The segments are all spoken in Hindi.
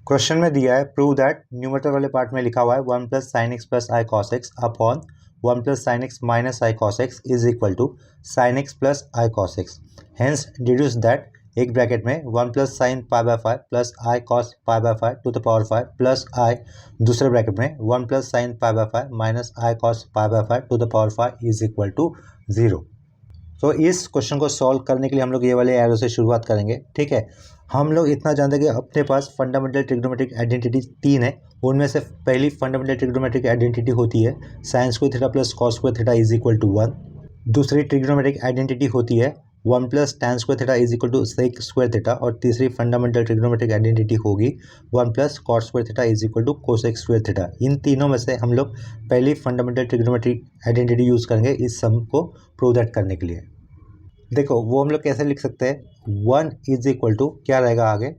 क्वेश्चन में दिया है प्रूव दैट न्यूमरेटर वाले पार्ट में लिखा हुआ है 1 plus sine x plus i cos x upon 1 plus sine x minus i cos x is equal to sine x plus i cos x. Hence deduce that एक ब्रैकेट में 1 plus sine pi by 5 plus i cos pi by 5 to the power 5 plus i दूसरे ब्रैकेट में 1 plus sine pi by 5 minus i cos pi by 5 to the power 5 is equal to 0। तो इस क्वेश्चन को सॉल्व करने के लिए हम लोग ये वाले एरो से शुरुआत करेंगे। ठीक है, हम लोग इतना जानते हैं कि अपने पास फंडामेंटल ट्रिग्नोमेट्रिक आइडेंटिटी 3 है। उनमें से पहली फंडामेंटल ट्रिग्नोमेट्रिक आइडेंटिटी होती है sine square theta plus cos square theta is equal to 1। दूसरी ट्रिग्नोमेट्रिक आइडेंटिटी होती है 1 plus tan square theta is equal to sec square theta. और तीसरी फंडामेंटल ट्रिग्नोमेट्रिक आइडेंटिटी होगी 1 plus cos square theta is equal to cosec square theta. इन तीनों में से हम लोग पहली फंडामेंटल ट्रिग्नोमेट्रिक आइडेंटिटी यूज़ करेंगे इस सम को प्रूव दैट करने के लिए। देखो वो हम लोग कैसे लिख सकते हैं, 1 इज इक्वल टू क्या रहेगा आगे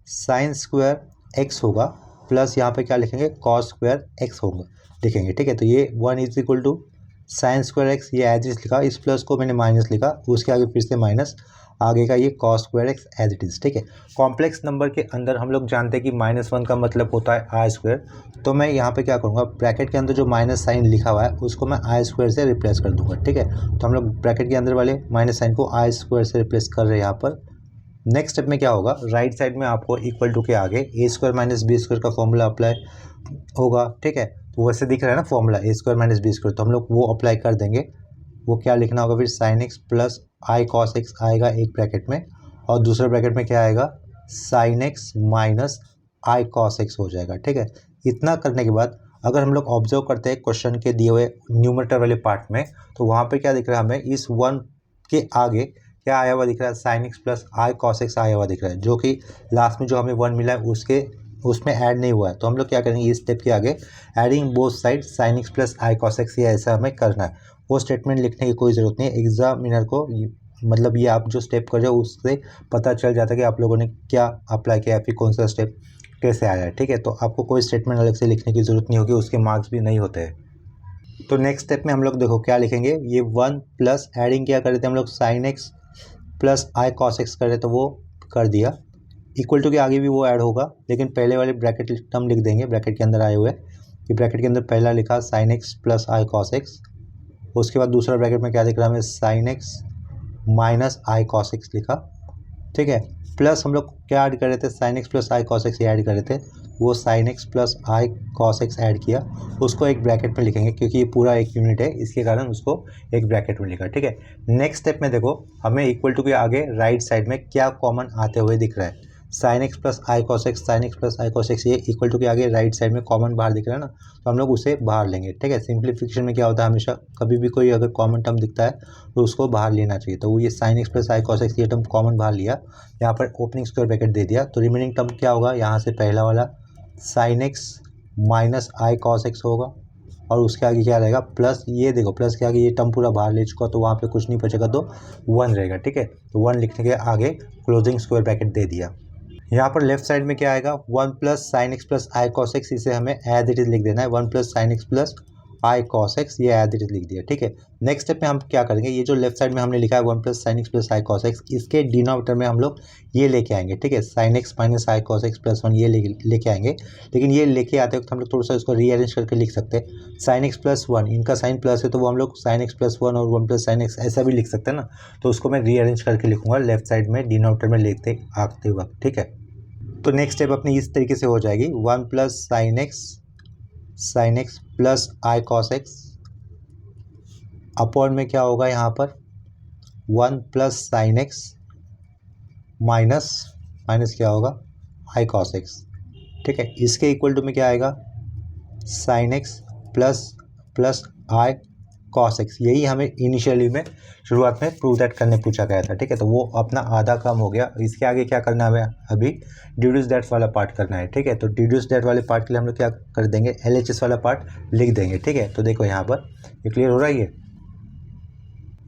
साइन स्क्वायर एक्स होगा प्लस यहाँ पे क्या लिखेंगे कॉस स्क्वायर एक्स होगा लिखेंगे। ठीक है, तो ये 1 is equal to sine square x, ये एज इज लिखा, इस प्लस को मैंने माइनस लिखा, उसके आगे फिर से माइनस, आगे का ये cos square x as it is. ठीक है, कॉम्प्लेक्स नंबर के अंदर हम लोग जानते हैं कि -1 का मतलब होता है आई स्क्वायर। तो मैं यहाँ पे क्या करूँगा, ब्रैकेट के अंदर जो माइनस साइन लिखा हुआ है उसको मैं आई स्क्वायर से रिप्लेस कर दूंगा। ठीक है, तो हम लोग ब्रैकेट के अंदर वाले माइनस साइन को आई स्क्वायर से रिप्लेस कर रहे हैं यहाँ पर। नेक्स्ट स्टेप में क्या होगा, राइट साइड में आपको इक्वल टू के आगे ए स्क्वायर माइनस बी स्क्वायर का फॉर्मूला अप्लाई होगा। ठीक है, तो वैसे दिख रहा है ना फॉर्मूला ए स्क्वायर माइनस बी स्क्वायर, तो हम लोग वो अप्लाई कर देंगे। वो क्या लिखना होगा फिर sign x plus i cos x आएगा एक ब्रैकेट में, और दूसरे ब्रैकेट में क्या आएगा sign x minus i cos x हो जाएगा। ठीक है, इतना करने के बाद अगर हम लोग ऑब्जर्व करते हैं क्वेश्चन के दिए हुए न्यूमरेटर वाले पार्ट में, तो वहाँ पे क्या दिख रहा है हमें, इस 1 के आगे क्या आया हुआ दिख रहा है sine x plus i cos x आया हुआ दिख रहा है, जो कि लास्ट में जो हमें 1 मिला है उसमें ऐड नहीं हुआ है। तो हम लोग क्या करेंगे इस स्टेप के आगे adding both side sine x plus i cos x, ये ऐसा हमें करना है। वो स्टेटमेंट लिखने की कोई ज़रूरत नहीं है, एग्जामिनर को मतलब ये आप जो स्टेप कर रहे हो उससे पता चल जाता है कि आप लोगों ने क्या अप्लाई किया, फिर कौन सा स्टेप कैसे आया है। ठीक है, तो आपको कोई स्टेटमेंट अलग से लिखने की ज़रूरत नहीं होगी, उसके मार्क्स भी नहीं होते हैं। तो नेक्स्ट स्टेप में हम लोग देखो क्या लिखेंगे, ये 1 प्लस एडिंग क्या कर रहे थे हम लोग sign x plus i cos x कर रहे तो वो कर दिया, इक्वल टू के आगे भी वो ऐड होगा, लेकिन पहले वाले ब्रैकेट टर्म लिख देंगे ब्रैकेट के अंदर आए हुए कि ब्रैकेट के अंदर पहला लिखा sign x plus i cos x, उसके बाद दूसरा ब्रैकेट में क्या दिख रहा है हमें sign x minus i cos x लिखा। ठीक है, प्लस हम लोग क्या ऐड कर रहे थे sign x plus i cos x add कर रहे थे, वो sign x plus i cos x add किया, उसको एक ब्रैकेट में लिखेंगे क्योंकि ये पूरा एक यूनिट है, इसके कारण उसको एक ब्रैकेट में लिखा। ठीक है, नेक्स्ट स्टेप में देखो हमें इक्वल टू के आगे राइट साइड में क्या कॉमन आते हुए दिख रहा है, sine x plus i cos x, sine x plus i cos x, ये इक्वल टू के आगे राइट साइड में कॉमन बाहर दिख रहा है ना, तो हम लोग उसे बाहर लेंगे। ठीक है, सिंप्लीफिकेशन में क्या होता है हमेशा कभी भी कोई अगर कॉमन टर्म दिखता है तो उसको बाहर लेना चाहिए। तो वो ये sign x plus i cos x ये टर्म कॉमन बाहर लिया, यहाँ पर ओपनिंग स्क्वायर ब्रैकेट दे दिया, तो रिमेनिंग टर्म क्या होगा, यहाँ से पहला वाला sign x minus i cos x होगा, और उसके आगे क्या रहेगा प्लस, ये देखो प्लस के आगे ये टर्म पूरा बाहर ले चुका तो वहाँ पे कुछ नहीं बचेगा तो 1 रहेगा। ठीक है, तो 1 लिखने के आगे क्लोजिंग स्क्वायर ब्रैकेट दे दिया। यहाँ पर लेफ्ट साइड में क्या आएगा 1 plus sine x plus i cos x, इसे हमें एज इट इज लिख देना है, 1 plus sine x plus i cos x, ये एज इट इज लिख दिया। ठीक है, नेक्स्ट स्टेप में हम क्या करेंगे, ये जो लेफ्ट साइड में हमने लिखा है 1 plus sine x plus i cos x, इसके डिनोमिनेटर में हम लोग ये लेके आएंगे। ठीक है, sine x minus i cos x plus 1 ये लेके आएंगे, लेकिन ये लेके आते वक्त हम लोग थोड़ा सा इसको रीअरेंज करके लिख सकते हैं। साइन एक्स प्लस 1, इनका साइन प्लस है तो वो हम लोग साइन एक्स प्लस 1 और 1 प्लस साइन एक्स ऐसा भी लिख सकते हैं ना, तो उसको मैं रीअरेंज करके लिखूंगा लेफ्ट साइड में डिनोमिनेटर में लेते आते वक्त। ठीक है, तो नेक्स्ट स्टेप अपनी इस तरीके से हो जाएगी 1 plus sine x plus i cos x upon में क्या होगा यहाँ पर 1 प्लस साइन एक्स माइनस क्या होगा आई कॉस एक्स। ठीक है, इसके इक्वल टू में क्या आएगा sign x plus i cos x, यही हमें इनिशियली में शुरुआत में प्रूव दैट करने पूछा गया था। ठीक है, तो वो अपना आधा काम हो गया, इसके आगे क्या करना है हमें अभी डिड्यूस दैट वाला पार्ट करना है। ठीक है, तो डिड्यूस दैट वाले पार्ट के लिए हम लोग क्या कर देंगे LHS वाला पार्ट लिख देंगे। ठीक है, तो देखो यहाँ पर ये क्लियर हो रहा है,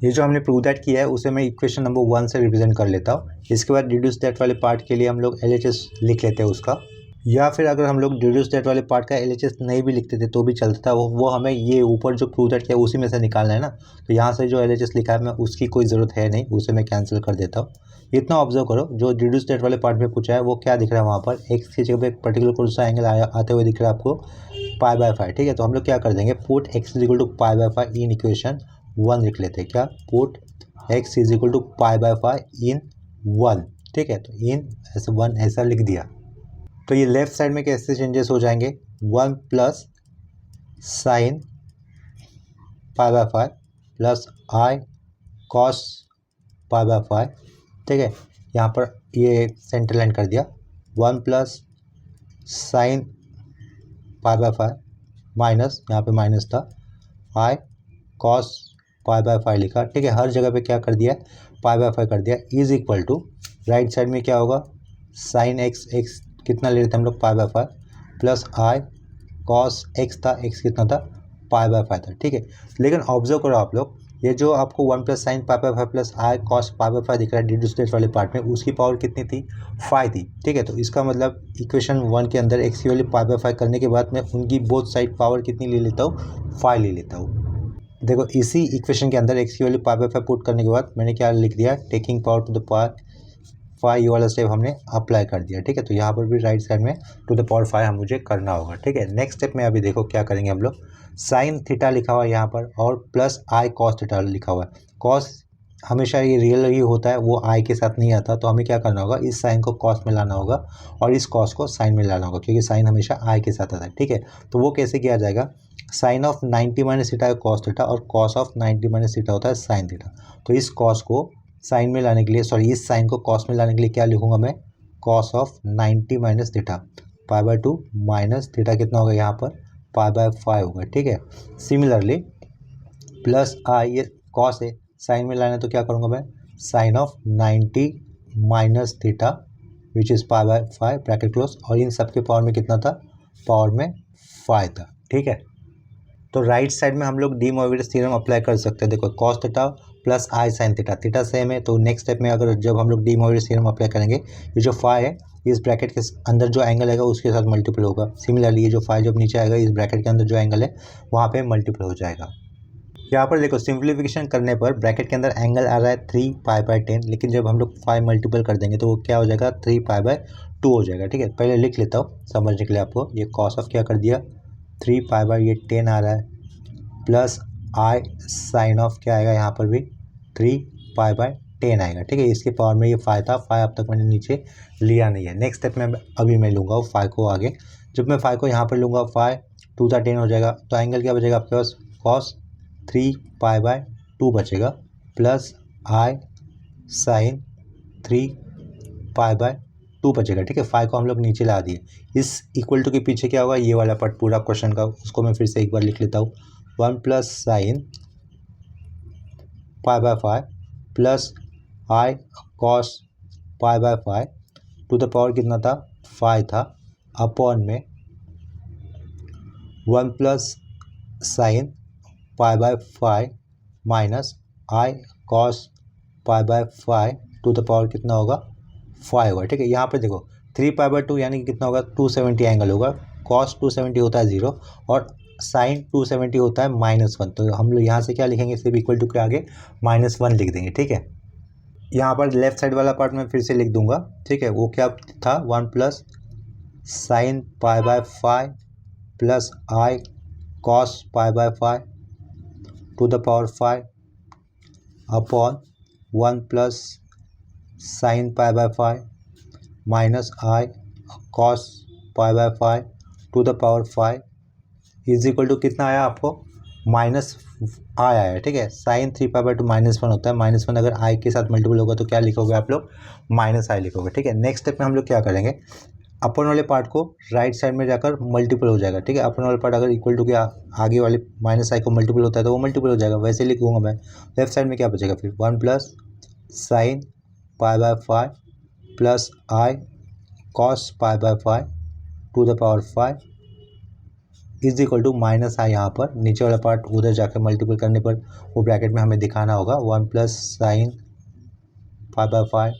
ये जो हमने प्रूव दैट किया है उसे मैं इक्वेशन नंबर 1 से रिप्रेजेंट कर लेता हूँ। इसके बाद डिड्यूस दैट वाले पार्ट के लिए हम लोग LHS लिख लेते हैं उसका, या फिर अगर हम लोग डिड्यूस दैट वाले पार्ट का LHS नहीं भी लिखते थे तो भी चलता था, वो हमें ये ऊपर जो प्रूव दैट किया उसी में से निकालना है ना, तो यहाँ से जो LHS लिखा है मैं उसकी कोई ज़रूरत है नहीं, उसे मैं कैंसिल कर देता हूँ। इतना ऑब्जर्व करो, जो रिड्यूस डेट वाले पार्ट में पूछा है वो क्या दिख रहा है वहाँ पर, एक्स की जगह पे एक पर्टिकुलर कौन सा एंगल आते हुए दिख रहा है आपको, पाई बाय फाइव। ठीक है, तो हम लोग क्या कर देंगे, put x is equal to pi by five in equation 1 लिख लेते हैं। क्या, put x is equal to pi by five in 1। ठीक है, तो इन ऐसे 1 ऐसा लिख दिया। तो ये लेफ्ट साइड में कैसे चेंजेस हो जाएंगे, 1 plus sine pi by five plus i cos pi by five. ठीक है, यहाँ पर ये सेंटर लाइन कर दिया, 1 plus sine pi by five minus, यहाँ पे माइनस था, आई कॉस पाई बाय फाइव लिखा। ठीक है, हर जगह पे क्या कर दिया, पाई बाय फाइव कर दिया, is equal to right side में क्या होगा, साइन एक्स, एक्स कितना ले रहे थे हम लोग, पाई by five, plus i cos x था, एक्स कितना था, पाई बाय फाइव था। ठीक है, लेकिन ऑब्जर्व करो आप लोग, ये जो आपको 1 plus sine pi by five plus i cos pi by five दिख रहा है डिड्यूस डेट वाले पार्ट में, उसकी पावर कितनी थी, 5 थी। ठीक है, तो इसका मतलब इक्वेशन 1 के अंदर एक्स की वैल्यू पाई बाय फाइव करने के बाद मैं उनकी बोथ साइड पावर कितनी ले लेता हूँ, 5 ले लेता हूँ। देखो इसी इक्वेशन के अंदर एक्स की value pi by five put करने के बाद मैंने क्या लिख दिया, taking power to the power 5, ये वाला स्टेप हमने अप्लाई कर दिया। ठीक है, तो यहाँ पर भी राइट साइड में टू द पावर 5 हम मुझे करना होगा। ठीक है, नेक्स्ट स्टेप में अभी देखो क्या करेंगे हम लोग, साइन थीटा लिखा हुआ है यहाँ पर और प्लस आई कॉस थीटा लिखा हुआ है। कॉस हमेशा ये रियल ही होता है, वो आई के साथ नहीं आता, तो हमें क्या करना होगा, इस साइन को कॉस में लाना होगा और इस कॉस को साइन में लाना होगा, क्योंकि साइन हमेशा आई के साथ आता है। ठीक है, तो वो कैसे किया जाएगा, साइन ऑफ 90 माइनस थीटा है कॉस थीटा और कॉस ऑफ 90 माइनस थीटा होता है साइन थीटा। तो इस कॉस को साइन में लाने के लिए, सॉरी इस साइन को कॉस में लाने के लिए क्या लिखूंगा मैं, cos of 90 minus theta pi by 2 minus theta कितना होगा यहाँ पर, पाई बाय 5 होगा। ठीक है, सिमिलरली प्लस आई, ये कॉस है, साइन में लाना तो क्या करूँगा मैं, sine of 90 minus theta which is pi by 5 bracket close, और इन सब के पावर में कितना था, पावर में 5 था। ठीक है, तो राइट साइड में हम लोग डी मोविटस थ्योरम अप्लाई कर सकते हैं। देखो cos theta plus i sine theta, theta same है, तो नेक्स्ट स्टेप में अगर जब हम लोग डी मोविटस थ्योरम अप्लाई करेंगे, ये जो फाई है इस ब्रैकेट के अंदर जो एंगल आएगा उसके साथ मल्टीपल होगा। सिमिलरली ये जो फाई जब नीचे आएगा इस ब्रैकेट के अंदर जो एंगल है वहाँ पे मल्टीपल हो जाएगा। यहाँ पर देखो सिंप्लीफिकेशन करने पर ब्रैकेट के अंदर एंगल आ रहा है 3 पाई बाय 10, लेकिन जब हम लोग 5 मल्टीपल कर देंगे तो वो क्या हो जाएगा, 3 पाई बाय 2 हो जाएगा। ठीक है, पहले लिख लेता हूँ समझने के लिए आपको, ये कॉस ऑफ क्या कर दिया, 3 पाई बाय ये 10 आ रहा है, प्लस आई साइन ऑफ क्या आएगा यहाँ पर भी 3 पाई बाय 10 आएगा। ठीक है, इसके पावर में ये 5 था, 5 अब तक मैंने नीचे लिया नहीं है। नेक्स्ट स्टेप में अभी मैं लूँगा 5 को आगे, जब मैं 5 को यहाँ पर लूँगा 5 2 था 10 हो जाएगा, तो एंगल क्या बचेगा आपके पास, कॉस 3 पाई बाय 2 बचेगा, plus i sine 3 pi by 2 बचेगा। ठीक है, 5 को हम लोग नीचे ला दिए, इस इक्वल टू के पीछे क्या होगा, ये वाला पार्ट पूरा क्वेश्चन का, उसको मैं फिर से एक बार लिख लेता हूँ, 1 plus sine pi by 5 plus i cos pi by 5 to the power कितना था, 5 था, अपॉन में 1 plus sine pi by 5 minus i cos pi by 5 to the power कितना होगा, 5 होगा। ठीक है, यहाँ पे देखो 3 पाई बाय 2 यानी कि कितना होगा, 270 एंगल होगा, कॉस 270 होता है 0 और साइन 270 होता है -1, तो हम लोग यहाँ से क्या लिखेंगे, सिर्फ इक्वल टू के आगे -1 लिख देंगे। ठीक है, यहाँ पर लेफ्ट साइड वाला पार्ट में फिर से लिख दूंगा। ठीक है, वो क्या था, 1 plus sine pi by 5 plus i cos pi by 5 to the power 5 upon 1 plus sine pi by 5 minus i cos pi by 5 to the power 5 is equal to कितना आया आपको, माइनस आई आया। ठीक है, साइन 3 पाई बाय 2 -1 होता है, -1 अगर आई के साथ मल्टीपल होगा तो क्या लिखोगे आप लोग, माइनस आई लिखोगे। ठीक है, नेक्स्ट स्टेप में हम लोग क्या करेंगे, अपन वाले पार्ट को राइट साइड में जाकर मल्टीपल हो जाएगा। ठीक है, अपन वाले पार्ट अगर इक्वल टू के आगे वाले माइनस आई को मल्टीपल होता है तो वो मल्टीपल हो जाएगा, वैसे लिखूंगा मैं। लेफ्ट साइड में क्या बचेगा फिर, 1 plus sine pi by 5 plus i cos pi by 5 to the power 5 is equal to minus i, यहाँ पर नीचे वाला पार्ट उधर जाकर मल्टीपल करने पर वो ब्रैकेट में हमें दिखाना होगा, 1 plus sine pi by 5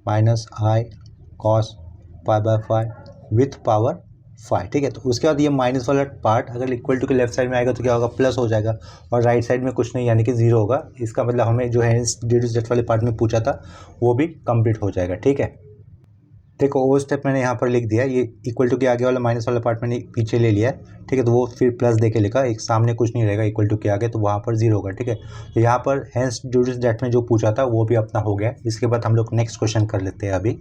minus i cos pi by 5 with power five, ठीक है। तो उसके बाद ये माइनस वाला पार्ट अगर इक्वल टू के लेफ्ट साइड में आएगा तो क्या होगा, प्लस हो जाएगा, और राइट साइड में कुछ नहीं यानी कि जीरो होगा। इसका मतलब हमें जो है डिड्यूस डेट वाले पार्ट में पूछा था वो भी कंप्लीट हो जाएगा, ठीक है। देखो वो स्टेप मैंने यहाँ पर लिख दिया, ये इक्वल टू के आगे वाला माइनस वाला पार्ट मैंने पीछे ले लिया है, ठीक है। तो वो फिर प्लस दे के लिखा, एक सामने कुछ नहीं रहेगा इक्वल टू के आगे, तो वहाँ पर जीरो होगा, ठीक है। तो यहाँ पर हेंस डिड्यूस डेट में जो पूछा था वो भी अपना हो गया। इसके बाद हम लोग नेक्स्ट क्वेश्चन कर लेते हैं। अभी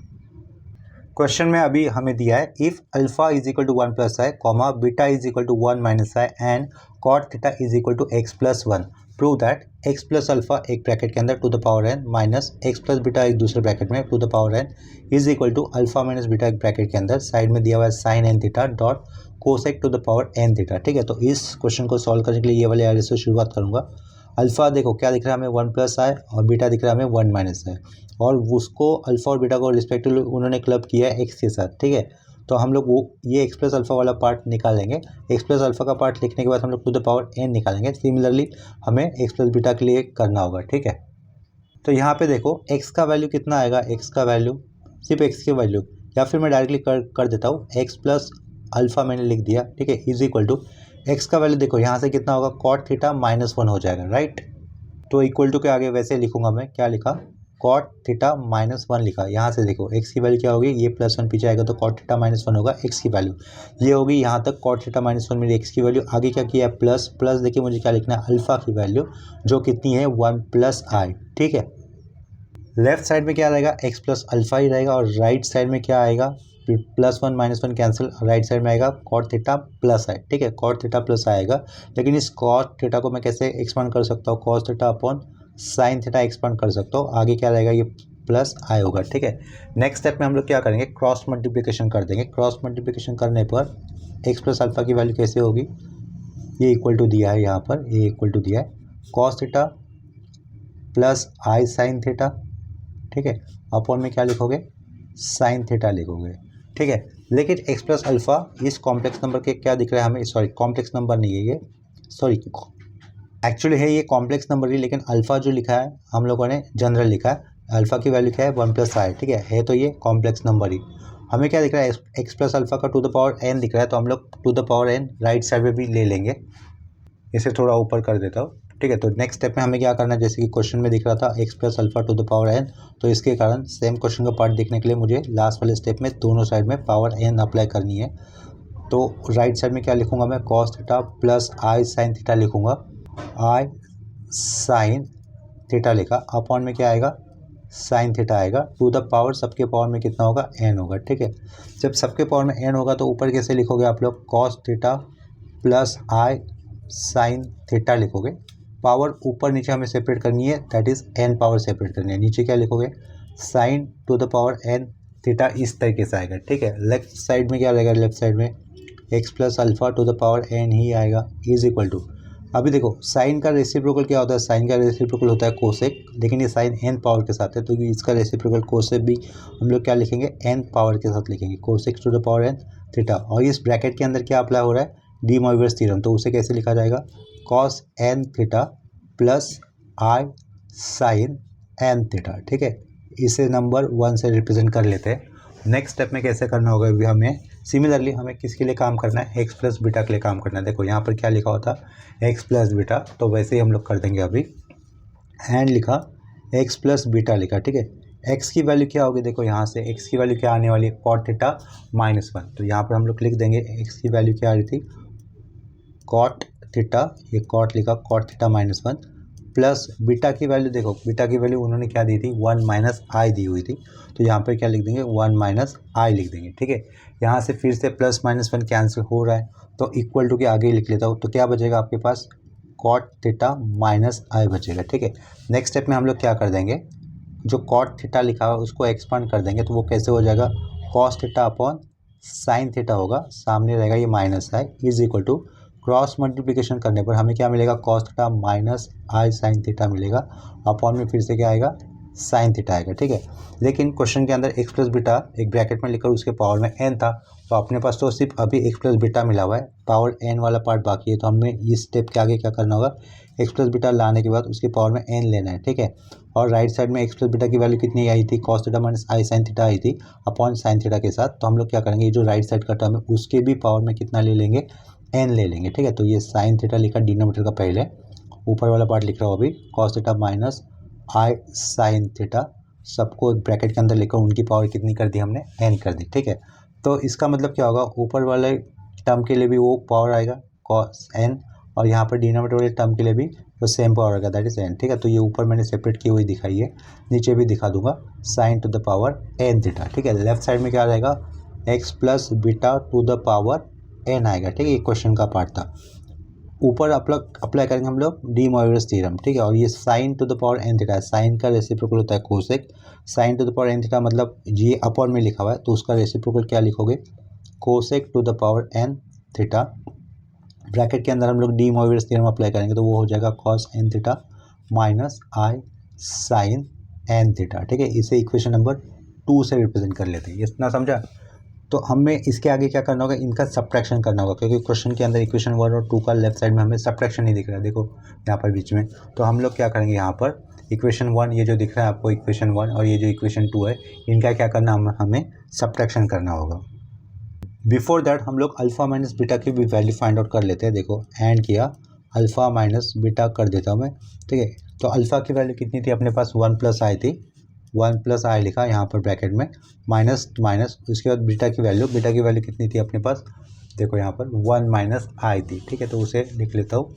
क्वेश्चन में अभी हमें दिया है if alpha is equal to 1 plus i comma beta is equal to 1 minus i and cot theta is equal to x plus 1, prove that x plus alpha एक ब्रैकेट के अंदर to the power n minus x plus beta एक दूसरे ब्रैकेट में to the power n is equal to alpha minus beta एक ब्रैकेट के अंदर साइड में दिया हुआ है sign n theta dot cosec to the power n theta, ठीक है। तो इस क्वेश्चन को सॉल्व करने के लिए ये वाले एरे से शुरुआत करूंगा। अल्फा देखो क्या दिख रहा है हमें 1 प्लस आई और बीटा दिख रहा है हमें 1 माइनस आई, और उसको अल्फा और बीटा को रिस्पेक्टिवली उन्होंने क्लब किया है एक्स के साथ, ठीक है। तो हम लोग वो ये एक्स प्लस अल्फा वाला पार्ट निकालेंगे। एक्स प्लस अल्फा का पार्ट लिखने के बाद हम लोग टू द पावर एन निकालेंगे। सिमिलरली हमें एक्स प्लस बीटा के लिए करना होगा, ठीक है। तो यहाँ पे देखो एक्स का वैल्यू कितना आएगा, एक्स का वैल्यू सिर्फ एक्स की वैल्यू, या फिर मैं डायरेक्टली कर देता हूँ, एक्स प्लस अल्फा मैंने लिख दिया, ठीक है, इज इक्वल टू एक्स का वैल्यू देखो यहाँ से कितना होगा, कॉट थीटा माइनस 1 हो जाएगा, राइट। तो इक्वल टू के आगे वैसे लिखूंगा मैं, क्या लिखा, कॉट थीटा माइनस 1 लिखा। यहाँ से देखो एक्स की वैल्यू क्या होगी, ये प्लस 1 पीछे आएगा तो कॉट थीटा माइनस 1 होगा एक्स की वैल्यू, ये होगी यहाँ तक कॉट थीटा माइनस 1 मेरी एक्स की वैल्यू। आगे क्या किया है, प्लस प्लस देखिए मुझे क्या लिखना है, अल्फा की वैल्यू जो कितनी है 1 प्लस आई, ठीक है। लेफ्ट साइड में क्या रहेगा, एक्स प्लस अल्फा ही रहेगा, और राइट साइड में क्या आएगा, plus 1 minus 1 cancel, right side में आएगा कॉट थीटा प्लस आई, ठीक है, कॉट थीटा प्लस आएगा। लेकिन इस कॉट थीटा को मैं कैसे एक्सपांड कर सकता हूँ, cos theta upon sine theta expand कर सकता हूँ। आगे क्या रहेगा, ये प्लस आई होगा, ठीक है। नेक्स्ट स्टेप में हम लोग क्या करेंगे, क्रॉस मल्टीप्लिकेशन कर देंगे। क्रॉस मल्टीप्लिकेशन करने पर एक्स प्लस अल्फा की वैल्यू कैसे होगी, ये इक्वल टू दिया है यहाँ पर, ये इक्वल टू दिया है cos theta plus i sine theta, ठीक है, अपॉन में क्या लिखोगे, साइन थीटा लिखोगे, ठीक है। लेकिन एक्स प्लस अल्फा इस कॉम्प्लेक्स नंबर के क्या दिख रहा है हमें, सॉरी कॉम्प्लेक्स नंबर नहीं है ये, सॉरी एक्चुअली है ये कॉम्प्लेक्स नंबर ही, लेकिन अल्फा जो लिखा है हम लोगों ने जनरल लिखा है। अल्फा की वैल्यू क्या है 1 प्लस आई, ठीक है तो ये कॉम्प्लेक्स नंबर ही। हमें क्या दिख रहा है, एक्स प्लस अल्फा का टू द पावर एन दिख रहा है, तो हम लोग to the power n right side में भी ले लेंगे। इसे थोड़ा ऊपर कर देता हूँ, ठीक है। तो नेक्स्ट स्टेप में हमें क्या करना है, जैसे कि क्वेश्चन में दिख रहा था x plus alpha to the power n, तो इसके कारण सेम क्वेश्चन का पार्ट देखने के लिए मुझे लास्ट वाले स्टेप में दोनों साइड में पावर एन अप्लाई करनी है। तो राइट साइड में क्या लिखूंगा मैं, cos theta plus i sine theta लिखूंगा, आई साइन थीटा लिखा, अपॉन में क्या आएगा, साइन थीटा आएगा, टू द पावर सबके पावर में कितना होगा, एन होगा, ठीक है। जब सबके पावर में एन होगा तो ऊपर कैसे लिखोगे आप लोग, cos theta plus i sine theta लिखोगे। पावर ऊपर नीचे हमें सेपरेट करनी है, that is n power separate करनी है। नीचे क्या लिखोगे, sine to the power n theta, इस तरीके से आएगा, ठीक है। लेफ्ट साइड में क्या रहेगा, लेफ्ट साइड में x plus alpha to the power n ही आएगा, इज इक्वल टू, अभी देखो साइन का रेसिप्रोकल क्या होता है, साइन का रेसिप्रोकल होता है कोसेक, लेकिन ये साइन एन पावर के साथ है तो इसका रेसिप्रोकल कोसेक भी हम लोग क्या लिखेंगे, एन पावर के साथ लिखेंगे, cosec to the power n theta. और इस ब्रैकेट के अंदर क्या अप्लाई हो रहा है, डी मोइवर्स थ्योरम, तो उसे कैसे लिखा जाएगा, cos n theta plus i sine n theta, ठीक है। इसे नंबर 1 से रिप्रेजेंट कर लेते हैं। नेक्स्ट स्टेप में कैसे करना होगा, अभी हमें सिमिलरली हमें किसके लिए काम करना है, एक्स प्लस बीटा के लिए काम करना है। देखो यहाँ पर क्या लिखा होता है, एक्स प्लस बीटा, तो वैसे ही हम लोग कर देंगे। अभी एंड लिखा, एक्स प्लस बीटा लिखा, ठीक है। एक्स की वैल्यू क्या होगी, देखो यहाँ से एक्स की वैल्यू क्या आने वाली है, कॉट थीटा माइनस 1, तो यहाँ पर हम लोग लिख देंगे एक्स की वैल्यू क्या आ रही थी, कॉट थीटा, ये कॉट लिखा, cot theta minus 1 plus beta की वैल्यू, देखो बीटा की वैल्यू उन्होंने क्या दी थी, 1 माइनस आई दी हुई थी, तो यहाँ पर क्या लिख देंगे, 1 माइनस आई लिख देंगे, ठीक है। यहाँ से फिर से प्लस माइनस 1 कैंसिल हो रहा है, तो इक्वल टू के आगे लिख लेता हूँ, तो क्या बचेगा आपके पास, कॉट थीटा माइनस आई बचेगा, ठीक है। नेक्स्ट स्टेप में हम लोग क्या कर देंगे, जो कॉट थीटा लिखा है उसको एक्सपांड कर देंगे, तो वो कैसे हो जाएगा, cos theta upon sine theta होगा, सामने रहेगा ये minus i, is equal to cross multiplication करने पर हमें क्या मिलेगा, cos theta minus i sine theta मिलेगा, अपॉन में फिर से क्या आएगा, साइन थीटा आएगा, ठीक है। लेकिन क्वेश्चन के अंदर एक्स प्लस बीटा एक ब्रैकेट में लिखकर उसके पावर में एन था, तो अपने पास तो सिर्फ अभी एक्स प्लस बीटा मिला हुआ है, पावर एन वाला पार्ट बाकी है। तो हमें इस स्टेप के आगे क्या करना होगा, एक्स प्लस बीटा लाने के बाद उसके पावर में एन लेना है, ठीक है। और राइट साइड में एक्स प्लस बीटा की वैल्यू कितनी आई थी, cos theta minus i sine theta आई थी अपॉन साइन थीटा के साथ। तो हम लोग क्या करेंगे, जो राइट साइड का टर्म है उसके भी पावर में कितना ले लेंगे, एन ले लेंगे, ठीक है। तो ये साइन थीटा लिखा डिनोमिनेटर का पहले, ऊपर वाला पार्ट लिख रहा हूँ अभी cos theta minus i sine theta, सबको एक ब्रैकेट के अंदर लेकर उनकी पावर कितनी कर दी हमने, एन कर दी, ठीक है। तो इसका मतलब क्या होगा, ऊपर वाले टर्म के लिए भी वो पावर आएगा कॉस एन, और यहाँ पर डिनोमिनेटर वाले टर्म के लिए भी वो सेम पावर आएगा, दैट इज एन, ठीक है। तो ये ऊपर मैंने सेपरेट की हुई दिखाई है, नीचे भी दिखा दूंगा, sine to the power n theta, ठीक है। लेफ्ट साइड में क्या रहेगा, x plus beta to the power n आएगा, ठीक है। ये क्वेश्चन का पार्ट था। ऊपर अप्लाई करेंगे हम लोग डी मॉर्गन्स थ्योरम, ठीक है। और ये sine to the power n theta है, साइन का रेसिप्रोकल होता है cosec, sine to the power n theta मतलब जी अपॉन में लिखा हुआ है, तो उसका रेसिप्रोकल क्या लिखोगे, cosec to the power n theta. Bracket के अंदर हम लोग डी मॉर्गन्स थ्योरम अप्लाई करेंगे तो वो हो जाएगा cos n theta minus i sine n theta, ठीक है। इसे इक्वेशन नंबर 2 से रिप्रेजेंट कर लेते हैं, इतना समझा। तो हमें इसके आगे क्या करना होगा, इनका सब्ट्रैक्शन करना होगा, क्योंकि क्वेश्चन के अंदर इक्वेशन 1 और 2 का लेफ्ट साइड में हमें सब्ट्रैक्शन नहीं दिख रहा है, देखो यहाँ पर बीच में। तो हम लोग क्या करेंगे, यहाँ पर इक्वेशन 1 ये जो दिख रहा है आपको, इक्वेशन 1 और ये जो इक्वेशन 2 है, इनका क्या करना हमें सब्ट्रैक्शन करना होगा। बिफोर दैट हम लोग अल्फ़ा माइनस बीटा की भी वैल्यू फाइंड आउट कर लेते हैं। देखो एंड किया, अल्फ़ा माइनस बीटा कर देता हूँ मैं, ठीक है। तो अल्फ़ा की वैल्यू कितनी थी अपने पास, 1 प्लस आई थी, 1 प्लस आई लिखा यहाँ पर ब्रैकेट में, माइनस माइनस, उसके बाद बीटा की वैल्यू कितनी थी अपने पास, देखो यहाँ पर 1 माइनस आई थी, ठीक है। तो उसे लिख लेता हूँ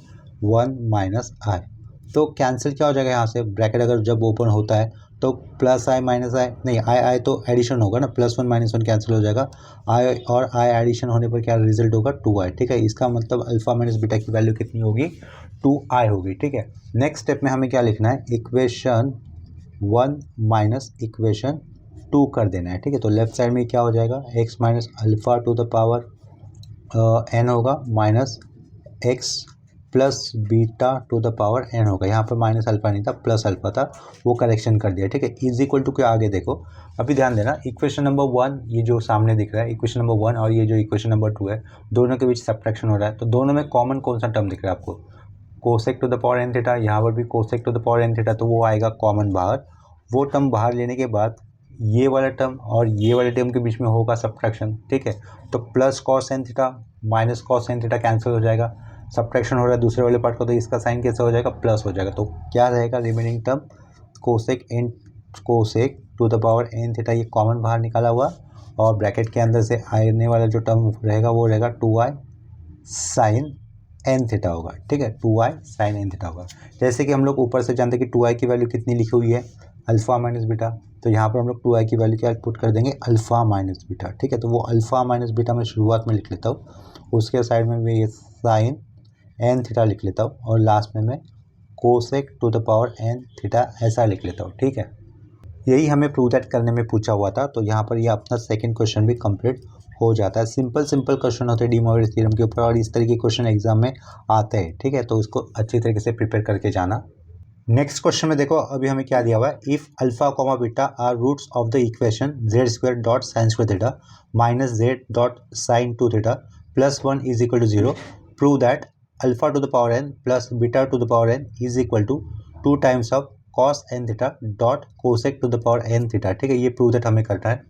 1 माइनस आई। तो कैंसिल क्या हो जाएगा यहाँ से, ब्रैकेट अगर जब ओपन होता है तो प्लस आई माइनस आई, नहीं आई आई तो एडिशन होगा ना, +1 -1 कैंसिल हो जाएगा, आई और आई एडिशन होने पर क्या रिजल्ट होगा, 2i, ठीक है। इसका मतलब अल्फ़ा माइनस बीटा की वैल्यू कितनी होगी, 2i होगी, ठीक है। नेक्स्ट स्टेप में हमें क्या लिखना है, इक्वेशन 1 माइनस इक्वेशन 2 कर देना है, ठीक है। तो लेफ्ट साइड में क्या हो जाएगा, x minus alpha to the power n होगा, minus x plus beta to the power n होगा। यहाँ पर माइनस अल्फ़ा नहीं था, प्लस अल्फ़ा था, वो करेक्शन कर दिया, ठीक है। इज इक्वल टू के आगे देखो, अभी ध्यान देना, इक्वेशन नंबर 1 ये जो सामने दिख रहा है, इक्वेशन नंबर 1 और ये जो इक्वेशन नंबर 2 है, दोनों के बीच सब्ट्रैक्शन हो रहा है। तो दोनों में कॉमन कौन सा टर्म दिख रहा है आपको, cosec to the power n theta, यहाँ पर भी cosec to the power n theta, तो वो आएगा कॉमन बाहर। वो टर्म बाहर लेने के बाद ये वाला टर्म और ये वाले टर्म के बीच में होगा सब्ट्रैक्शन, ठीक है। तो plus cos n theta minus cos n theta cancel हो जाएगा, सब्ट्रैक्शन हो रहा है दूसरे वाले पार्ट को, तो इसका साइन कैसे हो जाएगा, प्लस हो जाएगा। तो क्या रहेगा remaining term, cosec to the power n theta, ये कॉमन बाहर निकाला हुआ, और ब्रैकेट के अंदर से आने वाला जो टर्म रहेगा वो रहेगा 2i साइन एन थीटा होगा, ठीक है। 2i साइन एन थीटा होगा। जैसे कि हम लोग ऊपर से जानते हैं कि 2i की वैल्यू कितनी लिखी हुई है, अल्फ़ा माइनस बीटा, तो यहाँ पर हम लोग 2i की वैल्यू क्या पुट कर देंगे, अल्फ़ा माइनस बीटा, ठीक है। तो वो अल्फ़ा माइनस बीटा मैं शुरुआत में लिख लेता हूँ, उसके साइड में मैं ये साइन एन थीटा लिख लेता हूँ, और लास्ट में मैं cosec to the power n theta ऐसा लिख लेता हूँ, ठीक है। यही हमें प्रूव दैट करने में पूछा हुआ था, तो यहाँ पर ये अपना सेकंड क्वेश्चन भी कंप्लीट हो जाता है। सिंपल क्वेश्चन होते हैं डी मॉर्गन्स थ्योरम के ऊपर, और इस तरह के क्वेश्चन एग्जाम में आते हैं, ठीक है। तो इसको अच्छी तरीके से प्रिपेयर करके जाना। नेक्स्ट क्वेश्चन में देखो, अभी हमें क्या दिया हुआ है, if alpha comma beta are roots of the equation z square dot sine square theta minus z dot sine 2 theta +1 is equal to 0, prove that alpha to the power n plus beta to the power n is equal to 2 times of cos n theta dot cosec to the power n theta, ठीक है। ये प्रूव दैट हमें करना है।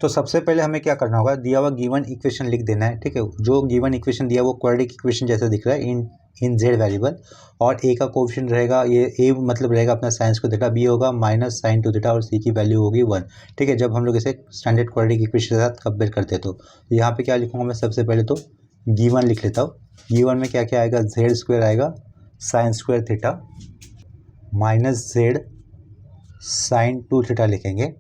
तो सबसे पहले हमें क्या करना होगा, दिया हुआ गिवन इक्वेशन लिख देना है, ठीक है। जो गिवन इक्वेशन दिया वो क्वाड्रेटिक इक्वेशन जैसा दिख रहा है इन जेड वेरिएबल, और ए का कोएफिशिएंट रहेगा, ये ए मतलब रहेगा अपना साइन स्क्वायर थीटा, बी होगा माइनस साइन 2 थीटा, और सी की वैल्यू होगी 1, ठीक है। जब हम लोग इसे स्टैंडर्ड क्वाड्रेटिक इक्वेशन के साथ कंपेयर करते हैं तो यहाँ पे क्या लिखूंगा मैं, सबसे पहले तो गिवन लिख लेता हूँ। गिवन में क्या क्या आएगा, जेड स्क्वायर आएगा sine square theta minus z sine 2 theta लिखेंगे,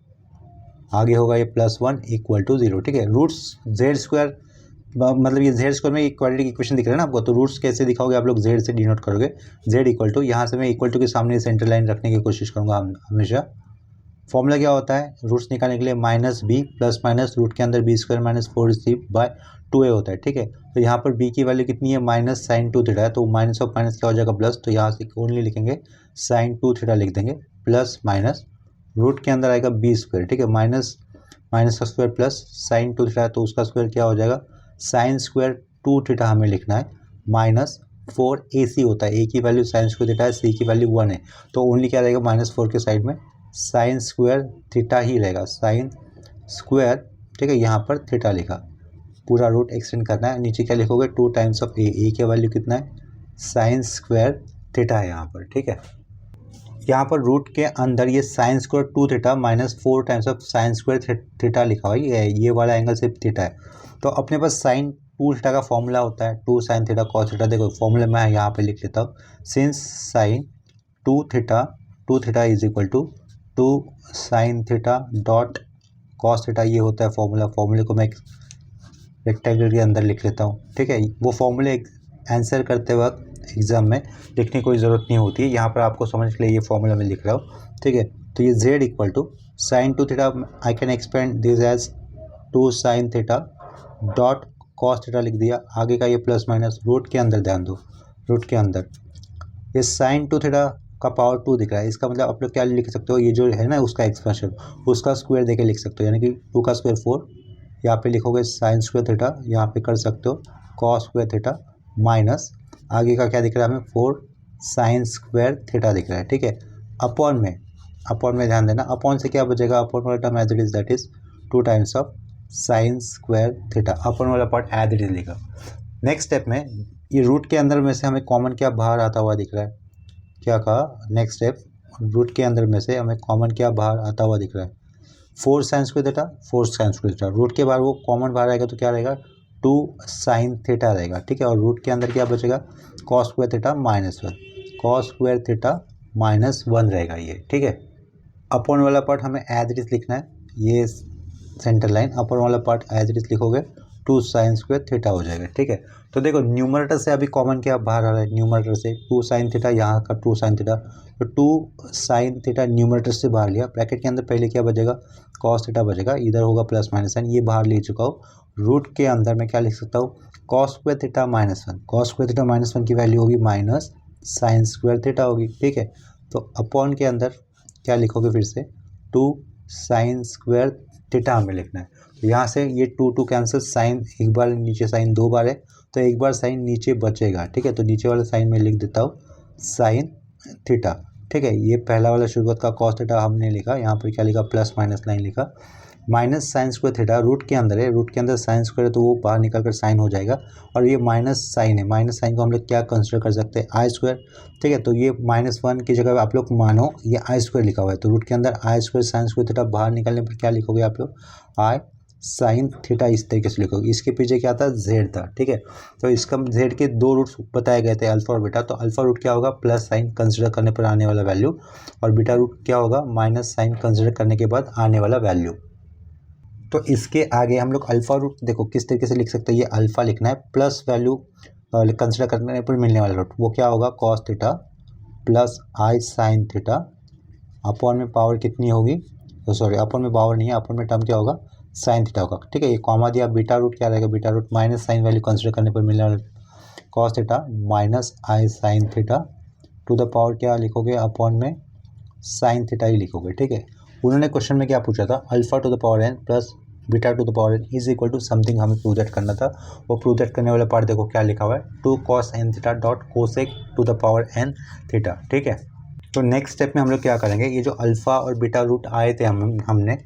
आगे होगा ये +1 इक्वल टू 0, ठीक है। रूट्स जेड स्क्वायर मतलब ये जेड स्क्वायर में एक क्वाड्रेटिक इक्वेशन दिख रहा है ना आपको, तो रूट्स कैसे दिखाओगे आप लोग, जेड से डिनोट करोगे, जेड इक्वल टू, यहाँ से मैं इक्वल टू के सामने सेंटर लाइन रखने की कोशिश करूँगा हमेशा। फॉर्मूला क्या होता है रूट्स निकालने के लिए, minus b plus minus root के अंदर बी स्क्वायर माइनस 4c/2a होता है, ठीक है। तो यहाँ पर बी की वैल्यू कितनी है, माइनस साइन 2 थीटा है, तो माइनस ऑफ माइनस क्या हो जाएगा प्लस, तो यहाँ से ओनली लिखेंगे साइन 2 थीटा लिख देंगे, प्लस माइनस रूट के अंदर आएगा बी स्क्वायर, ठीक है, माइनस का स्क्वायर प्लस साइन 2 थीटा, तो उसका स्क्वायर क्या हो जाएगा, साइन स्क्वायर 2 थीटा हमें लिखना है, माइनस 4ac होता है, ए की वैल्यू साइन स्क्वायर थीटा है, सी की वैल्यू 1 है, तो ओनली क्या रहेगा -4 के साइड में साइन स्क्वायर थीटा ही रहेगा, साइन स्क्वायर, ठीक है, यहाँ पर थीटा लिखा, पूरा रूट एक्सटेंड करना है, नीचे क्या लिखोगे 2 टाइम्स ऑफ ए की वैल्यू कितना है, साइन स्क्वायर थीटा है यहाँ पर, ठीक है। यहाँ पर रूट के अंदर ये sine square 2 theta minus 4 times of sine square theta लिखा हुआ है, ये वाला एंगल सिर्फ थीटा है, तो अपने पास साइन 2 थीटा का फॉर्मूला होता है 2 साइन थीटा कॉस थीटा, देखो फॉर्मूला मैं यहाँ पे लिख लेता हूँ, since sine 2 theta is equal to 2 sine theta dot cos theta, ये होता है फॉर्मूले को मैं रेक्टेंगल के अंदर लिख लेता हूँ, ठीक है। वो फॉर्मूले आंसर करते वक्त एग्जाम में लिखने की कोई ज़रूरत नहीं होती है, यहाँ पर आपको समझ के लिए ये फॉर्मूला मैं लिख रहा हूँ, ठीक है। तो ये z equal to sine 2 theta, I can expand this as 2 sine theta dot cos theta लिख दिया, आगे का ये प्लस माइनस रूट के अंदर ध्यान दो, रूट के अंदर ये साइन 2 थीटा का पावर 2 दिख रहा है, इसका मतलब आप लोग क्या लिख सकते हो, ये जो है ना उसका एक्सपेंशन, उसका स्क्वायर देके लिख सकते हो, यानी कि 2 का स्क्वायर 4, यहाँ पे लिखोगे साइन स्क्वायर थीटा, यहाँ पे कर सकते हो कॉस स्क्वायर थीटा, माइनस आगे का क्या दिख रहा है हमें 4 साइन स्क्वायर थीटा दिख रहा है, ठीक है। अपॉन में ध्यान देना, अपॉन से क्या बचेगा, अपॉन वाला term as it is, that is 2 times of sine square theta, upon वाला पार्ट एज इट इज लिखा। नेक्स्ट स्टेप में ये रूट के अंदर में से हमें कॉमन क्या बाहर आता हुआ दिख रहा है, क्या कहा, नेक्स्ट स्टेप, रूट के अंदर में से हमें कॉमन क्या बाहर आता हुआ दिख रहा है, 4 sine square theta, 4 sine square theta, root के बाहर वो कॉमन बाहर आएगा तो क्या रहेगा 2 साइन थीटा रहेगा, ठीक है। और रूट के अंदर क्या बचेगा, cos square theta -1, cos square theta -1 रहेगा ये, ठीक है। अपॉन वाला पार्ट हमें एज इट इज लिखना है, ये सेंटर लाइन, अपॉन वाला पार्ट एज इट इज लिखोगे 2 साइन स्क्वायर थीटा हो जाएगा, ठीक है। तो देखो न्यूमरेटर से अभी कॉमन क्या बाहर आ रहा है, न्यूमरेटर से 2 साइन थीटा, यहाँ का 2 साइन थीटा, तो 2 साइन थीटा न्यूमरेटर से बाहर लिया, ब्रैकेट के अंदर पहले क्या बचेगा, कॉस थीटा बचेगा, इधर होगा प्लस माइनस साइन, ये बाहर ले चुका हूँ, रूट के अंदर मैं क्या लिख सकता हूँ, cos square theta -1, cos square theta -1 की वैल्यू होगी माइनस साइन स्क्वायर थीटा होगी, ठीक है। तो अपॉन के अंदर क्या लिखोगे फिर से 2 साइन स्क्वायर थीटा हमें लिखना है, तो यहाँ से ये 2 कैंसिल, साइन एक बार नीचे साइन 2 बार है, तो एक बार साइन नीचे बचेगा, ठीक है। तो नीचे वाला साइन में लिख देता हूँ साइन थीटा, ठीक है। ये पहला वाला शुरुआत का कॉस थीटा हमने लिखा, यहाँ पर क्या लिखा प्लस माइनस लाइन लिखा, minus sine square theta root के अंदर है, रूट के अंदर साइन स्क्वायर है तो वो बाहर निकल कर साइन हो जाएगा, और ये माइनस साइन है, माइनस साइन को हम लोग क्या कंसिडर कर सकते हैं, आई स्क्वायर, ठीक है। तो ये -1 की जगह आप लोग मानो ये आई स्क्वायर लिखा हुआ है, तो रूट के अंदर आई स्क्वायर साइन स्क्वायर थीटा बाहर निकलने पर क्या लिखोगे आप लोग, आई साइन थीटा, इस तरीके से लिखोगे। इसके पीछे क्या था, जेड था, ठीक है। तो इसका जेड के 2 रूट्स बताए गए थे, अल्फा और बीटा, तो अल्फा रूट क्या होगा, प्लस साइन कंसिडर करने पर आने वाला वैल्यू, और बीटा रूट क्या होगा, माइनस साइन कंसिडर करने के बाद आने वाला वैल्यू। तो इसके आगे हम लोग अल्फा रूट देखो किस तरीके से लिख सकते हैं, ये अल्फा लिखना है, प्लस वैल्यू कंसिडर करने पर मिलने वाला रूट, वो क्या होगा, cos theta plus i sine theta, upon में पावर कितनी होगी, तो सॉरी अपॉन में पावर नहीं है, अपॉन में टर्म क्या होगा, साइन थीटा होगा, ठीक है। ये कॉमा दिया, बीटा रूट क्या रहेगा, beta root minus sine value consider करने पर मिलने वाला cos theta minus i sine theta, to the power क्या लिखोगे, अपॉन में साइन थीटा ही लिखोगे, ठीक है। उन्होंने क्वेश्चन में क्या पूछा था, alpha to the power n plus beta to the power n is equal to something, हमें प्रूव दैट करना था। वो प्रूव दैट करने वाला पार्ट देखो क्या लिखा हुआ है, 2 cos n theta dot cosec to the power n theta, ठीक है। तो नेक्स्ट स्टेप में हम लोग क्या करेंगे, ये जो अल्फा और बीटा रूट आए थे हमने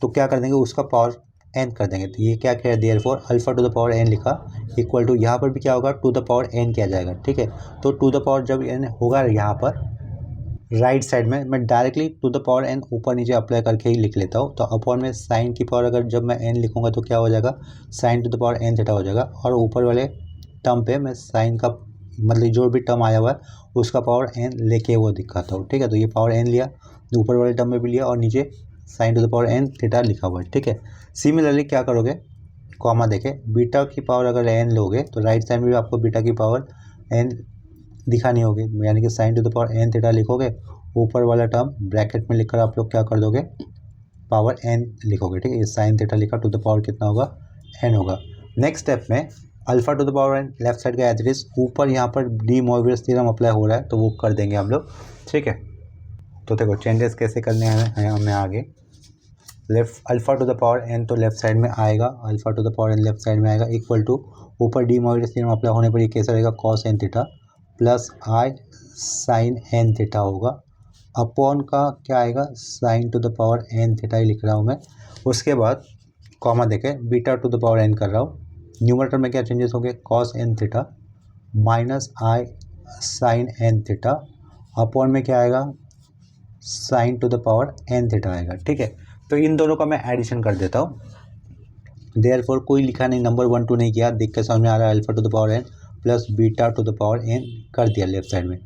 तो क्या कर देंगे, उसका पावर एन कर देंगे, तो ये क्या किया, therefore alpha to the power n लिखा इक्वल टू, यहाँ पर भी क्या होगा, टू द पावर एन किया जाएगा, ठीक है। तो टू द पावर जब एन होगा यहाँ पर राइट साइड में, मैं directly to the power n ऊपर नीचे अप्लाई करके ही लिख लेता हूँ। तो अपॉन में साइन की पावर अगर जब मैं एन लिखूँगा तो क्या हो जाएगा, sine to the power n theta हो जाएगा, और ऊपर वाले टर्म पे मैं साइन का मतलब जो भी टर्म आया हुआ है उसका पावर एन लेके वो दिखाता हूँ, ठीक है। तो ये पावर एन लिया, ऊपर वाले टर्म में भी लिया, और नीचे sine to the power n theta लिखा हुआ है, ठीक है। सिमिलरली क्या करोगे, कॉमा देखे, बीटा की पावर अगर एन लोगे तो राइट साइड में भी आपको बीटा की पावर एन दिखानी होगी, यानी कि sine to the power n theta लिखोगे, ऊपर वाला टर्म ब्रैकेट में लिखकर आप लोग क्या कर दोगे, पावर एन लिखोगे, ठीक है। ये साइन थीटा लिखा, टू द पावर कितना होगा, एन होगा। नेक्स्ट स्टेप में alpha to the power n left side का एज इट इज, ऊपर यहाँ पर डी मोइवियस थ्योरम अप्लाई हो रहा है तो वो कर देंगे हम लोग, ठीक है। तो देखो चेंजेस कैसे करने हैं हमें आगे। Left alpha to the power n तो लेफ्ट साइड में आएगा, alpha to the power n left side में आएगा, इक्वल टू ऊपर डी मोइडस थ्योरम अप्लाई होने पर ये कैसा रहेगा cos n theta plus i sine n theta होगा, अपॉन का क्या आएगा sine to the power n theta ही लिख रहा हूँ मैं। उसके बाद कॉमा देखें beta to the power n कर रहा हूँ, न्यूमरेटर में क्या चेंजेस होंगे cos n theta minus i sine n theta, upon में क्या आएगा sine to the power n theta आएगा। ठीक है, तो इन दोनों का मैं एडिशन कर देता हूँ। देयरफॉर कोई लिखा नहीं, नंबर 1 2 नहीं किया, देख के समझ में आ रहा है alpha to the power n plus beta to the power n कर दिया लेफ्ट साइड में।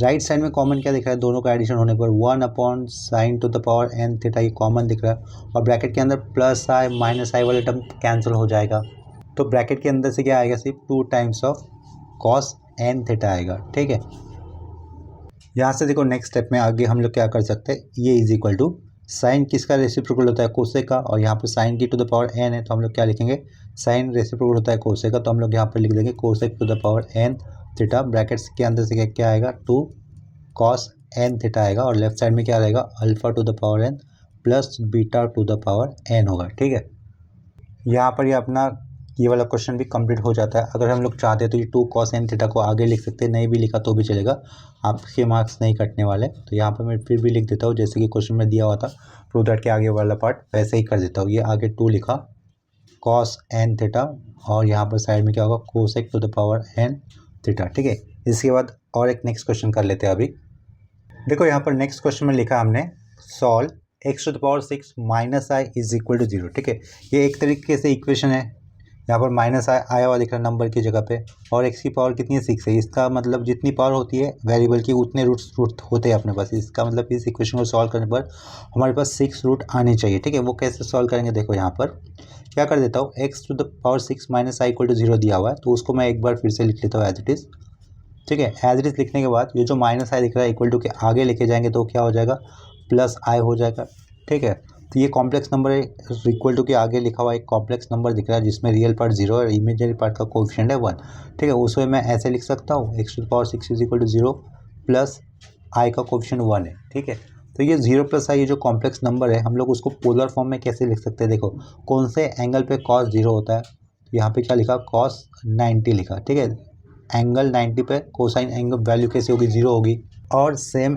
राइट साइड में कॉमन क्या दिख रहा है, दोनों का एडिशन होने पर 1 upon sine to the power n theta ये कॉमन दिख रहा है, और ब्रैकेट के अंदर प्लस आई माइनस आई वाला टर्म कैंसिल हो जाएगा, तो ब्रैकेट के अंदर से क्या आएगा सिर्फ 2 times of cos n theta आएगा। ठीक है, यहाँ से देखो नेक्स्ट स्टेप में आगे हम लोग क्या कर सकते हैं, ये इज इक्वल टू साइन किसका रेसिप्रोकल होता है कोसेक का, और यहाँ पर साइन की टू द पावर एन है तो हम लोग क्या लिखेंगे साइन रेसिप्रोकल होता है कोसेक का, तो हम लोग यहाँ पर लिख देंगे cosec to the power n theta, brackets के अंदर से क्या आएगा 2 कॉस एन थीटा आएगा, और लेफ्ट साइड में क्या रहेगा alpha to the power n plus beta to the power n होगा। ठीक है, यहाँ पर ये अपना ये वाला क्वेश्चन भी कंप्लीट हो जाता है। अगर हम लोग चाहते हैं तो ये 2 कॉस एन थीटा को आगे लिख सकते हैं, नहीं भी लिखा तो भी चलेगा, आपके मार्क्स नहीं कटने वाले। तो यहाँ पर मैं फिर भी लिख देता हूँ जैसे कि क्वेश्चन में दिया हुआ था, प्रूव दैट के आगे वाला पार्ट वैसे ही कर देता हूँ। ये आगे 2 लिखा कॉस एन थीटा, और यहाँ पर साइड में क्या होगा cosec to the power n theta. ठीक है, इसके बाद और एक नेक्स्ट क्वेश्चन कर लेते हैं। अभी देखो यहाँ पर नेक्स्ट क्वेश्चन में लिखा हमने solve x to the power 6 minus i is equal to 0। ठीक है, ये एक तरीके से इक्वेशन है, यहाँ पर माइनस आया हुआ दिख रहा है नंबर की जगह पे, और एक्स की पावर कितनी है 6 है, इसका मतलब जितनी पावर होती है वेरिएबल की उतने रूट होते हैं अपने पास, इसका मतलब इस इक्वेशन को सॉल्व करने पर हमारे पास 6 रूट आने चाहिए। ठीक है, वो कैसे सॉल्व करेंगे, देखो यहाँ पर क्या कर देता हूँ x to the power 6 minus i equal to 0 दिया हुआ है, तो उसको मैं एक बार फिर से लिख लेता हूँ एज इट इज़। ठीक है, एज इट इज़ लिखने के बाद ये जो माइनस आई दिख रहा है इक्वल टू के आगे लेके जाएंगे तो क्या हो जाएगा प्लस आई हो जाएगा। ठीक है, तो ये कॉम्प्लेक्स नंबर है, इक्वल टू के आगे लिखा हुआ एक कॉम्प्लेक्स नंबर दिख रहा है जिसमें रियल पार्ट 0 और इमेजिनरी पार्ट का कोएफिशिएंट है 1। ठीक है, उस वे मैं ऐसे लिख सकता हूँ x to the power 6 is equal to 0 plus i का कोएफिशिएंट 1 है। ठीक है, तो ये 0 प्लस आई ये जो कॉम्प्लेक्स नंबर है हम लोग उसको पोलर फॉर्म में कैसे लिख सकते हैं, देखो कौन से एंगल पे कॉस 0 होता है, यहाँ पे क्या लिखा कॉस 90 लिखा। ठीक है, एंगल 90 पे कोसाइन एंगल वैल्यू कैसी होगी 0 होगी, और सेम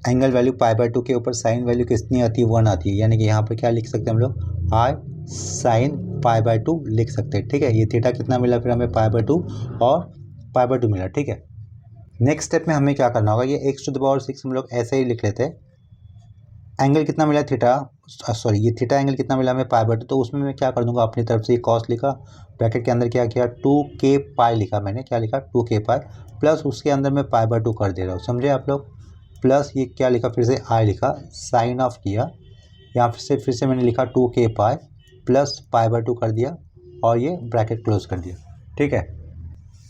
एंगल वैल्यू π/2 के ऊपर साइन वैल्यू कितनी आती है 1 आती है, यानी कि यहाँ पर क्या लिख सकते हैं हम लोग आई साइन π/2 लिख सकते हैं। ठीक है, ये थीटा कितना मिला फिर हमें π/2 और π/2 मिला। ठीक है, नेक्स्ट स्टेप में हमें क्या करना होगा, ये एक्स टू द पावर 6 हम लोग ऐसे ही लिख लेते हैं, एंगल कितना मिला थीटा सॉरी ये थीटा एंगल कितना मिला हमें π/2, तो उसमें मैं क्या कर दूंगा अपनी तरफ से कॉस लिखा, ब्रैकेट के अंदर क्या किया 2k पाई लिखा, मैंने क्या लिखा 2k पाई प्लस उसके अंदर मैं π/2 कर दे रहा हूँ, समझे आप लोग, प्लस ये क्या लिखा फिर से आई लिखा साइन ऑफ किया, यहाँ फिर से मैंने लिखा 2k पाई प्लस π/2 कर दिया और ये ब्रैकेट क्लोज कर दिया। ठीक है,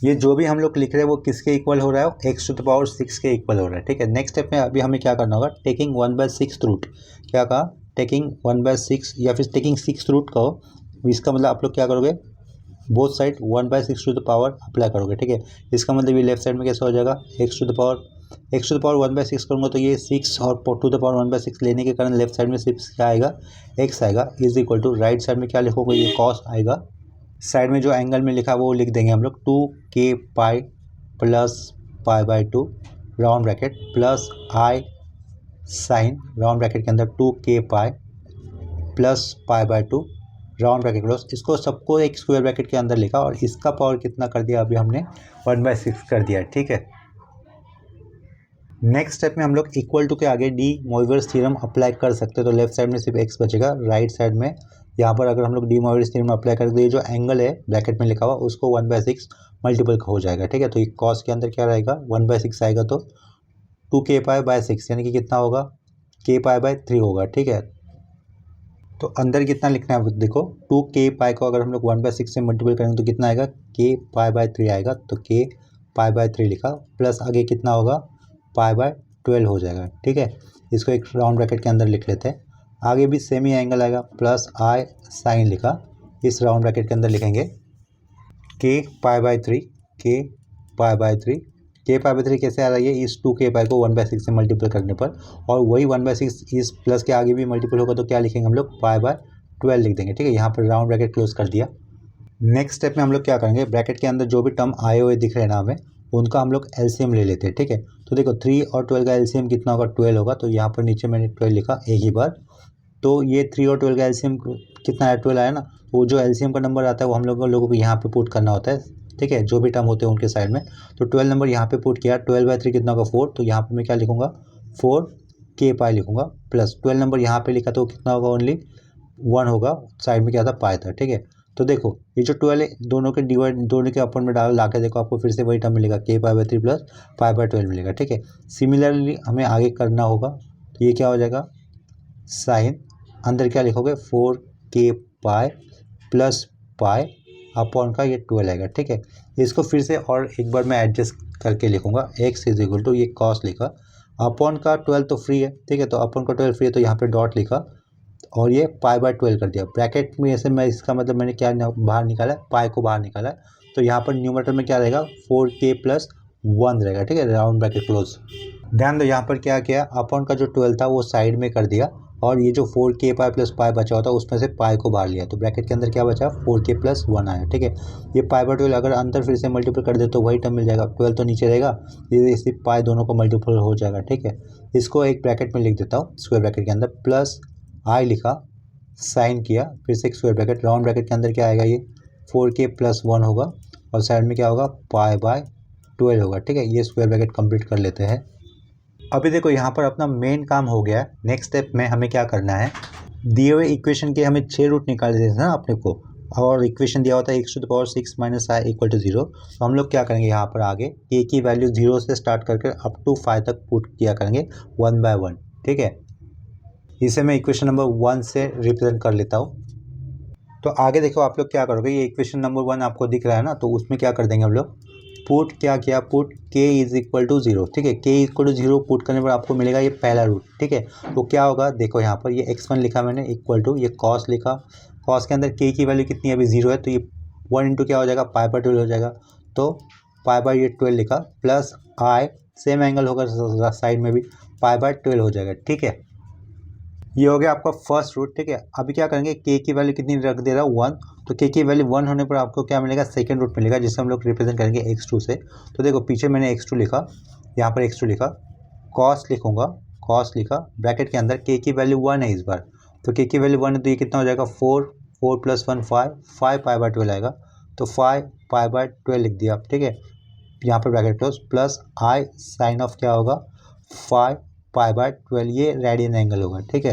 ये जो भी हम लोग लिख रहे हैं वो किसके इक्वल हो रहा है एक्स टू द पावर 6 के इक्वल हो रहा है। ठीक है, नेक्स्ट स्टेप में अभी हमें क्या करना होगा टेकिंग 1/6 रूट, क्या कहा टेकिंग 1/6 या फिर टेकिंग 6 रूट कहो, इसका मतलब आप लोग क्या करोगे both side 1/6 to the power apply करोगे। ठीक है, इसका मतलब ये लेफ्ट साइड में कैसा हो जाएगा एक्स टू द पावर 1/6 करूँगा तो ये 6 और टू द पावर 1/6 लेने के कारण लेफ्ट साइड में 6 क्या आएगा एक्स आएगा, is equal to right side में क्या लिखोगे ये कॉस आएगा, साइड में जो एंगल में लिखा वो लिख देंगे हम लोग 2k pi plus π/2 round bracket plus i sine round bracket के अंदर 2k pi plus π/2 round bracket close, इसको सबको एक स्क्वायर ब्रैकेट के अंदर लिखा और इसका पावर कितना कर दिया अभी हमने 1/6 कर दिया। ठीक है, नेक्स्ट स्टेप में हम लोग इक्वल टू के आगे डी मोइवर्स थ्योरम अप्लाई कर सकते हैं, तो लेफ्ट साइड में सिर्फ एक्स बचेगा, राइट साइड में यहाँ पर अगर हम लोग डी मोइवर्स थ्योरम अप्लाई कर दें जो एंगल है ब्रैकेट में लिखा हुआ उसको 1/6 मल्टीपल हो जाएगा। ठीक है, तो ये कॉस के अंदर क्या रहेगा 1/6 आएगा तो 2k पाई 6 यानी कि कितना होगा k पाई 3 होगा। ठीक है, तो अंदर कितना लिखना है देखो 2k पाई को अगर हम लोग 1/6 से मल्टीपल करेंगे तो कितना आएगा k पाई 3 आएगा, तो k पाई 3 लिखा प्लस आगे कितना होगा π/12 हो जाएगा। ठीक है, इसको एक राउंड ब्रैकेट के अंदर लिख लेते हैं, आगे भी सेम ही एंगल आएगा प्लस आई साइन लिखा, इस राउंड ब्रैकेट के अंदर लिखेंगे k पाई 3 k पाई 3 k π/3 कैसे आ रही है, इस 2k π को 1/6 से मल्टीपल करने पर, और वही 1/6 इस प्लस के आगे भी मल्टीपल होगा तो क्या लिखेंगे हम लोग, π/12 लिख देंगे। ठीक है, यहाँ पर राउंड ब्रैकेट क्लोज कर दिया। नेक्स्ट स्टेप में हम लोग क्या करेंगे, ब्रैकेट के अंदर जो भी टर्म आए हुए दिख रहे हैं ना हमें, उनका हम लोग एलसीएम ले लेते हैं। ठीक है, तो देखो 3 और 12 का एलसीएम कितना होगा, 12 होगा। तो यहाँ पर नीचे मैंने 12 लिखा एक ही बार। तो ये 3 और 12 का एलसीएम कितना है, 12 आया ना। वो जो एलसीएम का नंबर आता है वो हम लोगों को यहाँ पे पुट करना होता है। ठीक है, जो भी टर्म होते हैं उनके साइड में। तो 12 नंबर यहाँ पे पुट किया, 12/3 कितना होगा 4। तो यहाँ पे मैं क्या लिखूंगा, 4k π लिखूंगा, प्लस 12 नंबर यहाँ पे लिखा तो कितना होगा, ओनली 1 होगा। साइड में क्या था, पाई था। ठीक है, तो देखो ये जो 12 दोनों के डिवाइड, दोनों के अपन में डाल ला के देखो, आपको फिर से वही टर्म मिलेगा, k π/3 प्लस π/12 मिलेगा। ठीक है, सिमिलरली हमें आगे करना होगा। तो ये क्या हो जाएगा, साइन अंदर क्या लिखोगे, 4k π प्लस पाई अपॉन का ये 12 आएगा। ठीक है, इसको फिर से और एक बार मैं एडजस्ट करके लिखूंगा, x इज इक्वल टू, ये कॉस लिखा, अपॉन का 12 तो फ्री है। ठीक है, तो अपॉन का 12 फ्री है तो यहाँ पे डॉट लिखा और ये π/12 कर दिया ब्रैकेट में। ऐसे मैं इसका मतलब मैंने क्या बाहर निकाला है, पाई को बाहर निकाला है। तो यहाँ पर न्यूमरेटर में क्या रहेगा, 4k + 1 रहेगा। ठीक है, राउंड ब्रैकेट क्लोज। ध्यान दो यहाँ पर क्या किया, अपॉन का जो 12 था वो साइड में कर दिया, और ये जो 4k π प्लस पाई बचा होता है उसमें से पाई को बाहर लिया। तो ब्रैकेट के अंदर क्या बचा, 4k + 1 आया। ठीक है, ये π/12 अगर अंदर फिर से मल्टीपल कर दे तो वही टर्म मिल जाएगा, 12 तो नीचे रहेगा, ये इसी पाई दोनों को मल्टीपल हो जाएगा। ठीक है, इसको एक ब्रैकेट में लिख देता हूँ, स्क्वायर ब्रैकेट के अंदर, प्लस आई लिखा, साइन किया, फिर से एक स्क्वायर ब्रैकेट, राउंड ब्रैकेट के अंदर क्या आएगा, ये 4k + 1 होगा, और साइड में क्या होगा, π/12 होगा। ठीक है, ये स्क्वायर ब्रैकेट कंप्लीट कर लेते हैं। अभी देखो यहाँ पर अपना मेन काम हो गया है। नेक्स्ट स्टेप में हमें क्या करना है, दिए हुए इक्वेशन के हमें 6 रूट निकाल देते हैं ना अपने को, और इक्वेशन दिया होता है x⁻⁶ - i = 0। तो हम लोग क्या करेंगे, यहाँ पर आगे k की वैल्यू 0 से स्टार्ट करके अप टू 5 तक पुट किया करेंगे 1 बाय 1। ठीक है, इसे मैं इक्वेशन नंबर 1 से रिप्रेजेंट कर लेता हूँ। तो आगे देखो आप लोग क्या करोगे, ये इक्वेशन नंबर 1 आपको दिख रहा है ना, तो उसमें क्या कर देंगे हम लोग, पुट क्या किया, पुट k = 0। ठीक है, k = 0 पुट करने पर आपको मिलेगा ये पहला रूट। ठीक है, तो क्या होगा, देखो यहाँ पर ये x1 लिखा मैंने, इक्वल टू ये कॉस लिखा, कॉस के अंदर k की वैल्यू कितनी है, अभी 0 है, तो ये 1 इंटू क्या हो जाएगा, π/12 हो जाएगा। तो π/12 लिखा, प्लस i, सेम एंगल होगा साइड में भी, π/12 हो जाएगा। ठीक है, ये हो गया आपका फर्स्ट रूट। ठीक है, अभी क्या करेंगे, k की वैल्यू कितनी रख दे रहा है, 1। तो k की वैल्यू 1 होने पर आपको क्या मिलेगा, सेकंड रूट मिलेगा, जिसे हम लोग रिप्रेजेंट करेंगे x2 से। तो देखो पीछे मैंने x2 लिखा, यहाँ पर x2 लिखा, कॉस लिखूंगा, कॉस लिखा, ब्रैकेट के अंदर k की वैल्यू 1 है इस बार। तो k की वैल्यू 1 है तो ये कितना हो जाएगा, 4 + 1 5 π/12 आएगा। तो 5 π/12 लिख दिया। ठीक है, यहाँ पर bracket close, plus i sine of क्या होगा, 5 π/12, ये रेडियन एंगल होगा। ठीक है,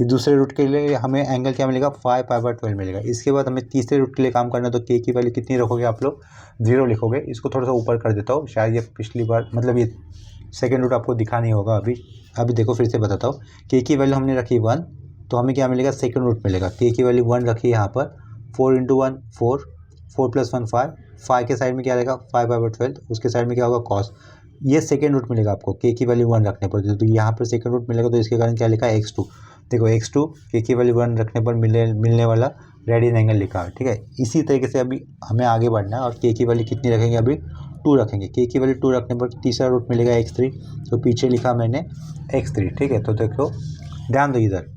ये दूसरे रूट के लिए हमें एंगल क्या मिलेगा, 5 π/12 मिलेगा। इसके बाद हमें तीसरे रूट के लिए काम करना है, तो k की वैल्यू कितनी रखोगे आप लोग, 0 लिखोगे। इसको थोड़ा सा ऊपर कर देता हूँ, शायद ये पिछली बार मतलब ये सेकेंड रूट आपको दिखा नहीं होगा अभी देखो फिर से बताता हूँ। k की वैल्यू हमने रखी 1, तो हमें क्या मिलेगा, सेकेंड रूट मिलेगा। k की वैल्यू 1 रखी यहाँ पर, 4 × 1 4, 4 + 1 5 के साइड में क्या रहेगा, 5 π/12, उसके साइड में क्या होगा, कॉस। ये सेकेंड रूट मिलेगा आपको k की वैल्यू 1 रखने पर। तो यहाँ पर सेकेंड रूट मिलेगा, तो इसके कारण क्या लिखा है, x2। देखो x2 k की वैल्यू 1 रखने पर मिलने वाला रेडियन एंगल लिखा है। ठीक है, इसी तरीके से अभी हमें आगे बढ़ना है, और k की वैल्यू कितनी रखेंगे, अभी 2 रखेंगे। k की वैल्यू 2 रखने पर तीसरा रूट मिलेगा x3, तो पीछे लिखा मैंने x3। ठीक है, तो देखो ध्यान दो इधर,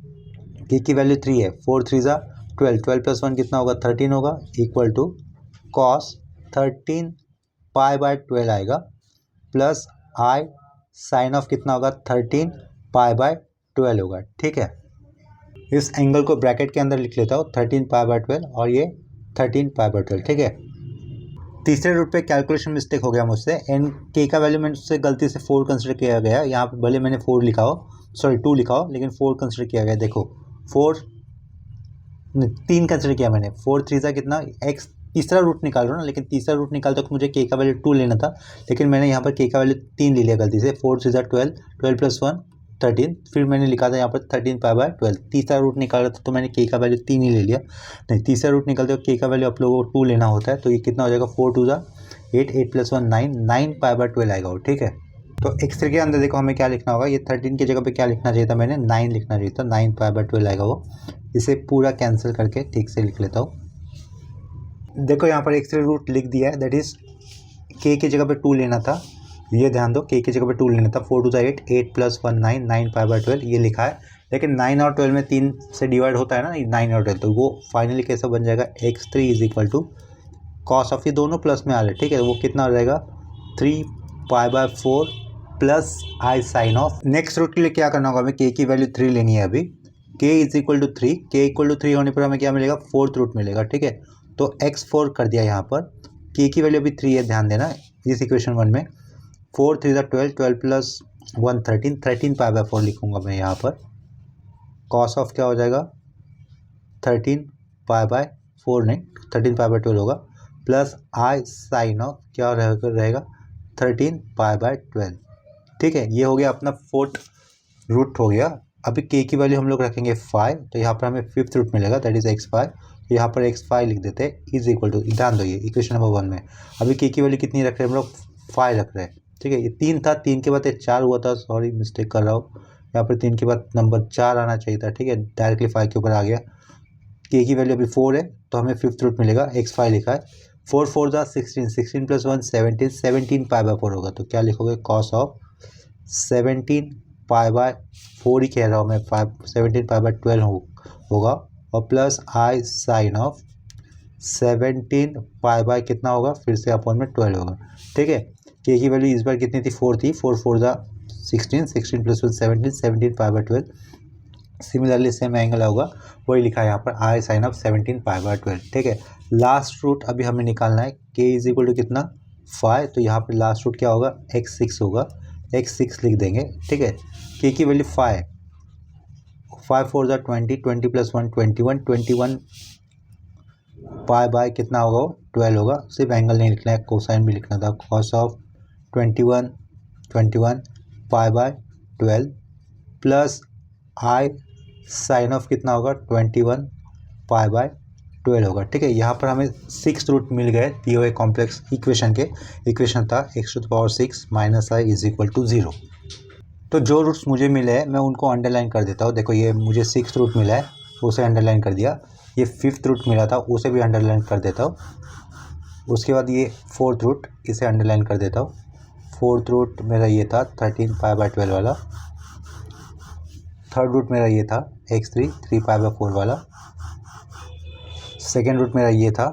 k की वैल्यू 3 है, 4 3 = 12, 12 + 1 कितना होगा, 13 होगा, इक्वल टू कॉस 13 π/12 आएगा, प्लस आई साइन ऑफ कितना होगा, 13 π/12 होगा। ठीक है, इस एंगल को ब्रैकेट के अंदर लिख लेता हूँ, 13 π/12 और ये 13 π/12। ठीक है, तीसरे रूट पे कैलकुलेशन मिस्टेक हो गया मुझसे, एंड k का वैल्यू मैंने उससे गलती से 4 कंसिडर किया गया। यहाँ पे भले मैंने 4 लिखा हो, सॉरी 2 लिखा हो, लेकिन 4 कंसिडर किया गया। देखो 3 कंसिडर किया मैंने, 4 3 सा कितना, x तीसरा रूट निकाल रहा हूँ ना, लेकिन तीसरा रूट निकालते वक्त मुझे k का वैल्यू 2 लेना था, लेकिन मैंने यहाँ पर k का वैल्यू 3 ले लिया गलती से। 4 3 = 12, 12 + 1 13, फिर मैंने लिखा था यहाँ पर 13 π/12। तीसरा रूट निकाला था तो मैंने k का वैल्यू 3 ही ले लिया। नहीं, तीसरा रूट निकालते हो k का वैल्यू आप लोगों को 2 लेना होता है, तो ये कितना हो जाएगा, 4 2 = 8, 8 + 1 9, 9 π/12 आएगा वो। ठीक है, तो x3 के अंदर देखो हमें क्या लिखना होगा, ये 13 की जगह पे क्या लिखना चाहिए था, मैंने 9 लिखना चाहिए था, 9 π/12 आएगा वो। इसे पूरा कैंसिल करके ठीक से लिख लेता हूँ। देखो यहाँ पर x3 रूट लिख दिया है, दैट इज k की जगह पे 2 लेना था, ये ध्यान दो के की जगह पे 2 लेना था, 4 टू द 8, 8 + 1 9, 9 π/12 ये लिखा है, लेकिन 9 और 12 में 3 से डिवाइड होता है ना 9 और 12, तो वो फाइनली कैसा बन जाएगा x3 = कॉस ऑफ, ये दोनों प्लस में आ रहे हैं, ठीक है, वो कितना हो जाएगा 3 π/4 plus i sine of. Next root के लिए क्या करना होगा, हमें के की वैल्यू 3 लेनी है अभी, k = 3, k = 3 होने पर हमें क्या मिलेगा, फोर्थ रूट मिलेगा, ठीक है, तो x4 कर दिया यहाँ पर, k की वैल्यू अभी 3 है, ध्यान देना इस इक्वेशन 1 में, 4 3 12, 12 + 1 13, 13 π/4 लिखूंगा मैं यहाँ पर, कॉस ऑफ क्या हो जाएगा 13 π/4 नहीं 13 π/12 होगा, प्लस आई साइन ऑफ क्या रहेगा 13 π/12, ठीक है, ये हो गया अपना फोर्थ रूट हो गया। अभी के की वैल्यू हम लोग रखेंगे 5, तो यहाँ पर हमें फिफ्थ रूट मिलेगा, दैट इज x5, तो यहाँ पर x5 लिख देते हैं = ध्यान दो ये इक्वेशन नंबर 1 में अभी के की वैल्यू कितनी रख रहे हैं हम लोग 5 रख रहे हैं, ठीक है, ये 3 था, 3 के बाद 4 हुआ था, सॉरी मिस्टेक कर रहा हूँ, यहाँ पर 3 के बाद नंबर 4 आना चाहिए था, ठीक है, डायरेक्टली 5 के ऊपर आ गया, के की वैल्यू अभी 4 है, तो हमें फिफ्थ रूट मिलेगा, x5 लिखा है, 4 4 = 16, 16 + 1 17, 17 π/4 होगा, तो क्या लिखोगे कॉस ऑफ 17 π/4 ही कह रहा हूँ मैं, 17 π/12 होगा, और प्लस आई साइन ऑफ 17 π/ कितना होगा, फिर से अपॉन में 12 होगा, ठीक है, के की वैल्यू इस बार कितनी थी 4 थी, 4 4 = 16, 16 + 1 17, 17 π/12, सिमिलरली सेम एंगल होगा, वही लिखा है यहाँ पर आई साइन ऑफ 17 π/12, ठीक है। लास्ट रूट अभी हमें निकालना है, के = कितना 5, तो यहाँ पर लास्ट रूट क्या होगा x6 होगा, x6 लिख देंगे, ठीक है, के की वैल्यू 5, 5 4 = 20, 20 + 1 21, 21 π/, कितना होगा 12 होगा, सिर्फ एंगल नहीं लिखना है, कोसाइन भी लिखना था, cos of 21 π/12 plus i sine of कितना होगा 21 π/12 होगा, ठीक है, यहाँ पर हमें 6 रूट मिल गए दिए हुए कॉम्प्लेक्स इक्वेशन के, इक्वेशन था x⁻6 - i = 0। तो जो रूट्स मुझे मिले हैं मैं उनको अंडरलाइन कर देता हूँ, देखो ये मुझे 6 रूट मिला है, उसे अंडरलाइन कर दिया, ये 5th रूट मिला था उसे भी अंडरलाइन कर देता हूँ, उसके बाद ये 4th रूट इसे अंडरलाइन कर देता हूँ, 4th रूट मेरा ये था 13 π/12 वाला, 3rd रूट मेरा ये था x3 3 π/4 वाला, 2nd रूट मेरा ये था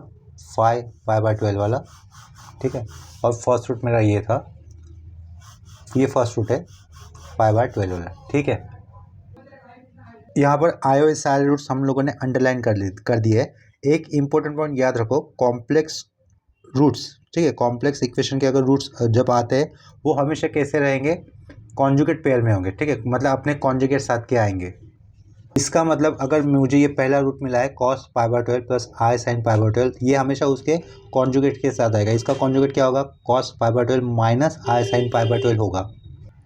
5 π/12 वाला, ठीक है, और 1st रूट मेरा ये था, ये 1st रूट है π/12 वाला, ठीक है। यहाँ पर आए हुए सारे रूट्स हम लोगों ने अंडरलाइन कर दिए है। एक इम्पोर्टेंट पॉइंट याद रखो, कॉम्प्लेक्स रूट्स, ठीक है, कॉम्प्लेक्स इक्वेशन के अगर रूट्स जब आते हैं वो हमेशा कैसे रहेंगे, कॉन्जुगेट पेयर में होंगे, ठीक है, मतलब अपने कॉन्जुगेट साथ के आएंगे। इसका मतलब अगर मुझे ये पहला रूट मिला है cos π/12 प्लस आई साइन π/12, ये हमेशा उसके कॉन्जुगेट के साथ आएगा, इसका कॉन्जुगेट क्या होगा cos π/12 माइनस आई साइन π/12 होगा।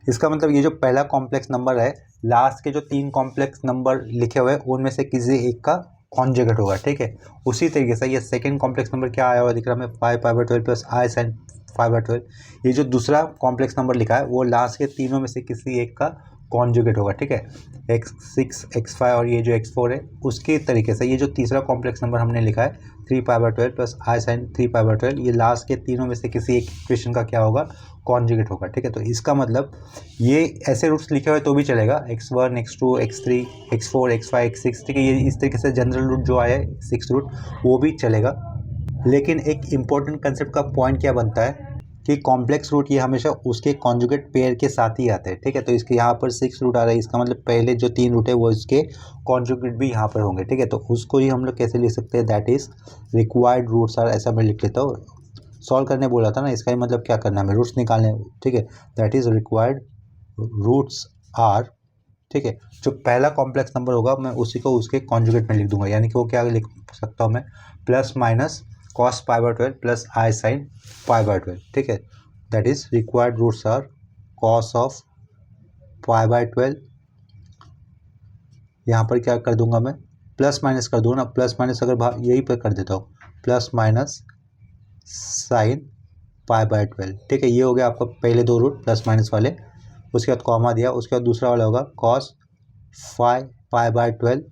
इसका मतलब ये जो पहला कॉम्प्लेक्स नंबर है, लास्ट के जो 3 कॉम्प्लेक्स नंबर लिखे हुए हैं उनमें से किसी एक का कॉन्जुगेट होगा, ठीक है। उसी तरीके से ये सेकंड कॉम्प्लेक्स नंबर क्या आया हुआ दिख रहा है हमें 5 π/12 प्लस आई साइन π/12, ये जो दूसरा कॉम्प्लेक्स नंबर लिखा है वो लास्ट के तीनों में से किसी एक का कॉन्जुगेट होगा, ठीक है, x6 x5 और ये जो x4 है उसके तरीके से ये जो तीसरा कॉम्प्लेक्स नंबर हमने लिखा है 3 π/12 प्लस आई साइन 3 π/12, ये लास्ट के तीनों में से किसी एक इक्वेशन का क्या होगा कॉन्जुगेट होगा, ठीक है। तो इसका मतलब ये ऐसे रूट्स लिखे हुए तो भी चलेगा, x1 x2 x3 x4 x5 x6, ठीक है, ये इस तरीके से जनरल रूट जो आया है 6 रूट वो भी चलेगा, लेकिन एक इम्पोर्टेंट कंसेप्ट का पॉइंट क्या बनता है कि कॉम्प्लेक्स रूट ये हमेशा उसके कॉन्जुगेट पेयर के साथ ही आते हैं, ठीक है, तो इसके यहाँ पर 6 रूट आ रहा है, इसका मतलब पहले जो 3 रूट है वो इसके कॉन्जुगेट भी यहाँ पर होंगे, ठीक है, तो उसको ही हम लोग कैसे लिख सकते हैं, that is required roots are, ऐसा मैं लिख लेता हूँ, सॉल्व करने बोला था ना, इसका ही मतलब क्या करना है, हमें रूट्स निकालने, ठीक है, that is required roots are, ठीक है, जो पहला कॉम्प्लेक्स नंबर होगा मैं उसी को उसके कॉन्जुगेट में लिख दूंगा, यानी कि वो क्या लिख सकता हूँ मैं plus minus cos π/12 plus i sine π/12, ठीक है, that is required roots are cos of π/12, यहाँ पर क्या कर दूंगा मैं प्लस माइनस कर दूंगा ना, प्लस माइनस अगर यही पर कर देता हूँ प्लस माइनस साइन π/12, ठीक है, ये हो गया आपका पहले 2 रूट प्लस माइनस वाले, उसके बाद कॉमा दिया, उसके बाद दूसरा वाला होगा cos 5 π/12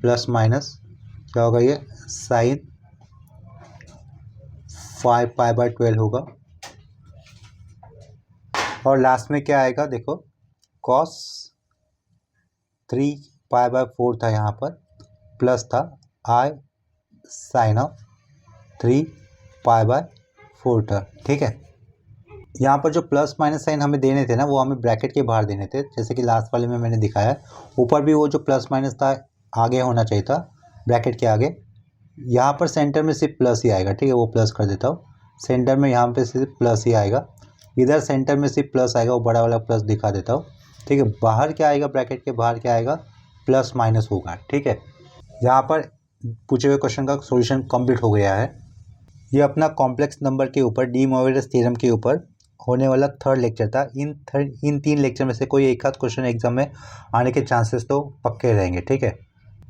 प्लस माइनस क्या होगा ये साइन 5 π/12 होगा, और लास्ट में क्या आएगा देखो, cos 3π/4 था यहाँ पर, प्लस था I sin ऑफ 3π/4 था। ठीक है, यहाँ पर जो प्लस माइनस साइन हमें देने थे ना, वो हमें ब्रैकेट के बाहर देने थे, जैसे कि लास्ट वाले में मैंने दिखाया है। ऊपर भी वो जो प्लस माइनस था आगे होना चाहिए था, ब्रैकेट के आगे। यहाँ पर सेंटर में सिर्फ प्लस ही आएगा। ठीक है, वो प्लस कर देता हूँ। सेंटर में यहाँ पे सिर्फ प्लस ही आएगा, इधर सेंटर में सिर्फ प्लस आएगा, वो बड़ा वाला प्लस दिखा देता हूँ। ठीक है, बाहर क्या आएगा, ब्रैकेट के बाहर क्या आएगा, प्लस माइनस होगा। ठीक है, यहाँ पर पूछे हुए क्वेश्चन का सॉल्यूशन कंप्लीट हो गया है। ये अपना कॉम्प्लेक्स नंबर के ऊपर डी मोइरेस थ्योरम के ऊपर होने वाला थर्ड लेक्चर था। इन 3 लेक्चर में से कोई एक आध क्वेश्चन एग्जाम में आने के चांसेस तो पक्के रहेंगे। ठीक है,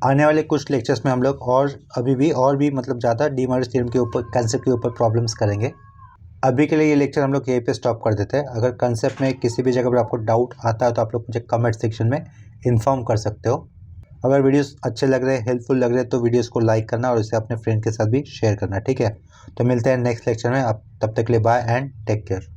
आने वाले कुछ लेक्चर्स में हम लोग और भी मतलब ज़्यादा डी मोइरेस थ्योरम के ऊपर, कंसेप्ट के ऊपर प्रॉब्लम्स करेंगे। अभी के लिए ये लेक्चर हम लोग यहीं पे स्टॉप कर देते हैं। अगर कंसेप्ट में किसी भी जगह पर आपको डाउट आता है तो आप लोग मुझे कमेंट सेक्शन में इन्फॉर्म कर सकते हो। अगर वीडियोस अच्छे लग रहे हैं, हेल्पफुल लग रहे हैं, तो वीडियोस को लाइक करना और इसे अपने फ्रेंड के साथ भी शेयर करना। ठीक है, तो मिलते हैं नेक्स्ट लेक्चर में। अब तब तक के लिए बाय एंड टेक केयर।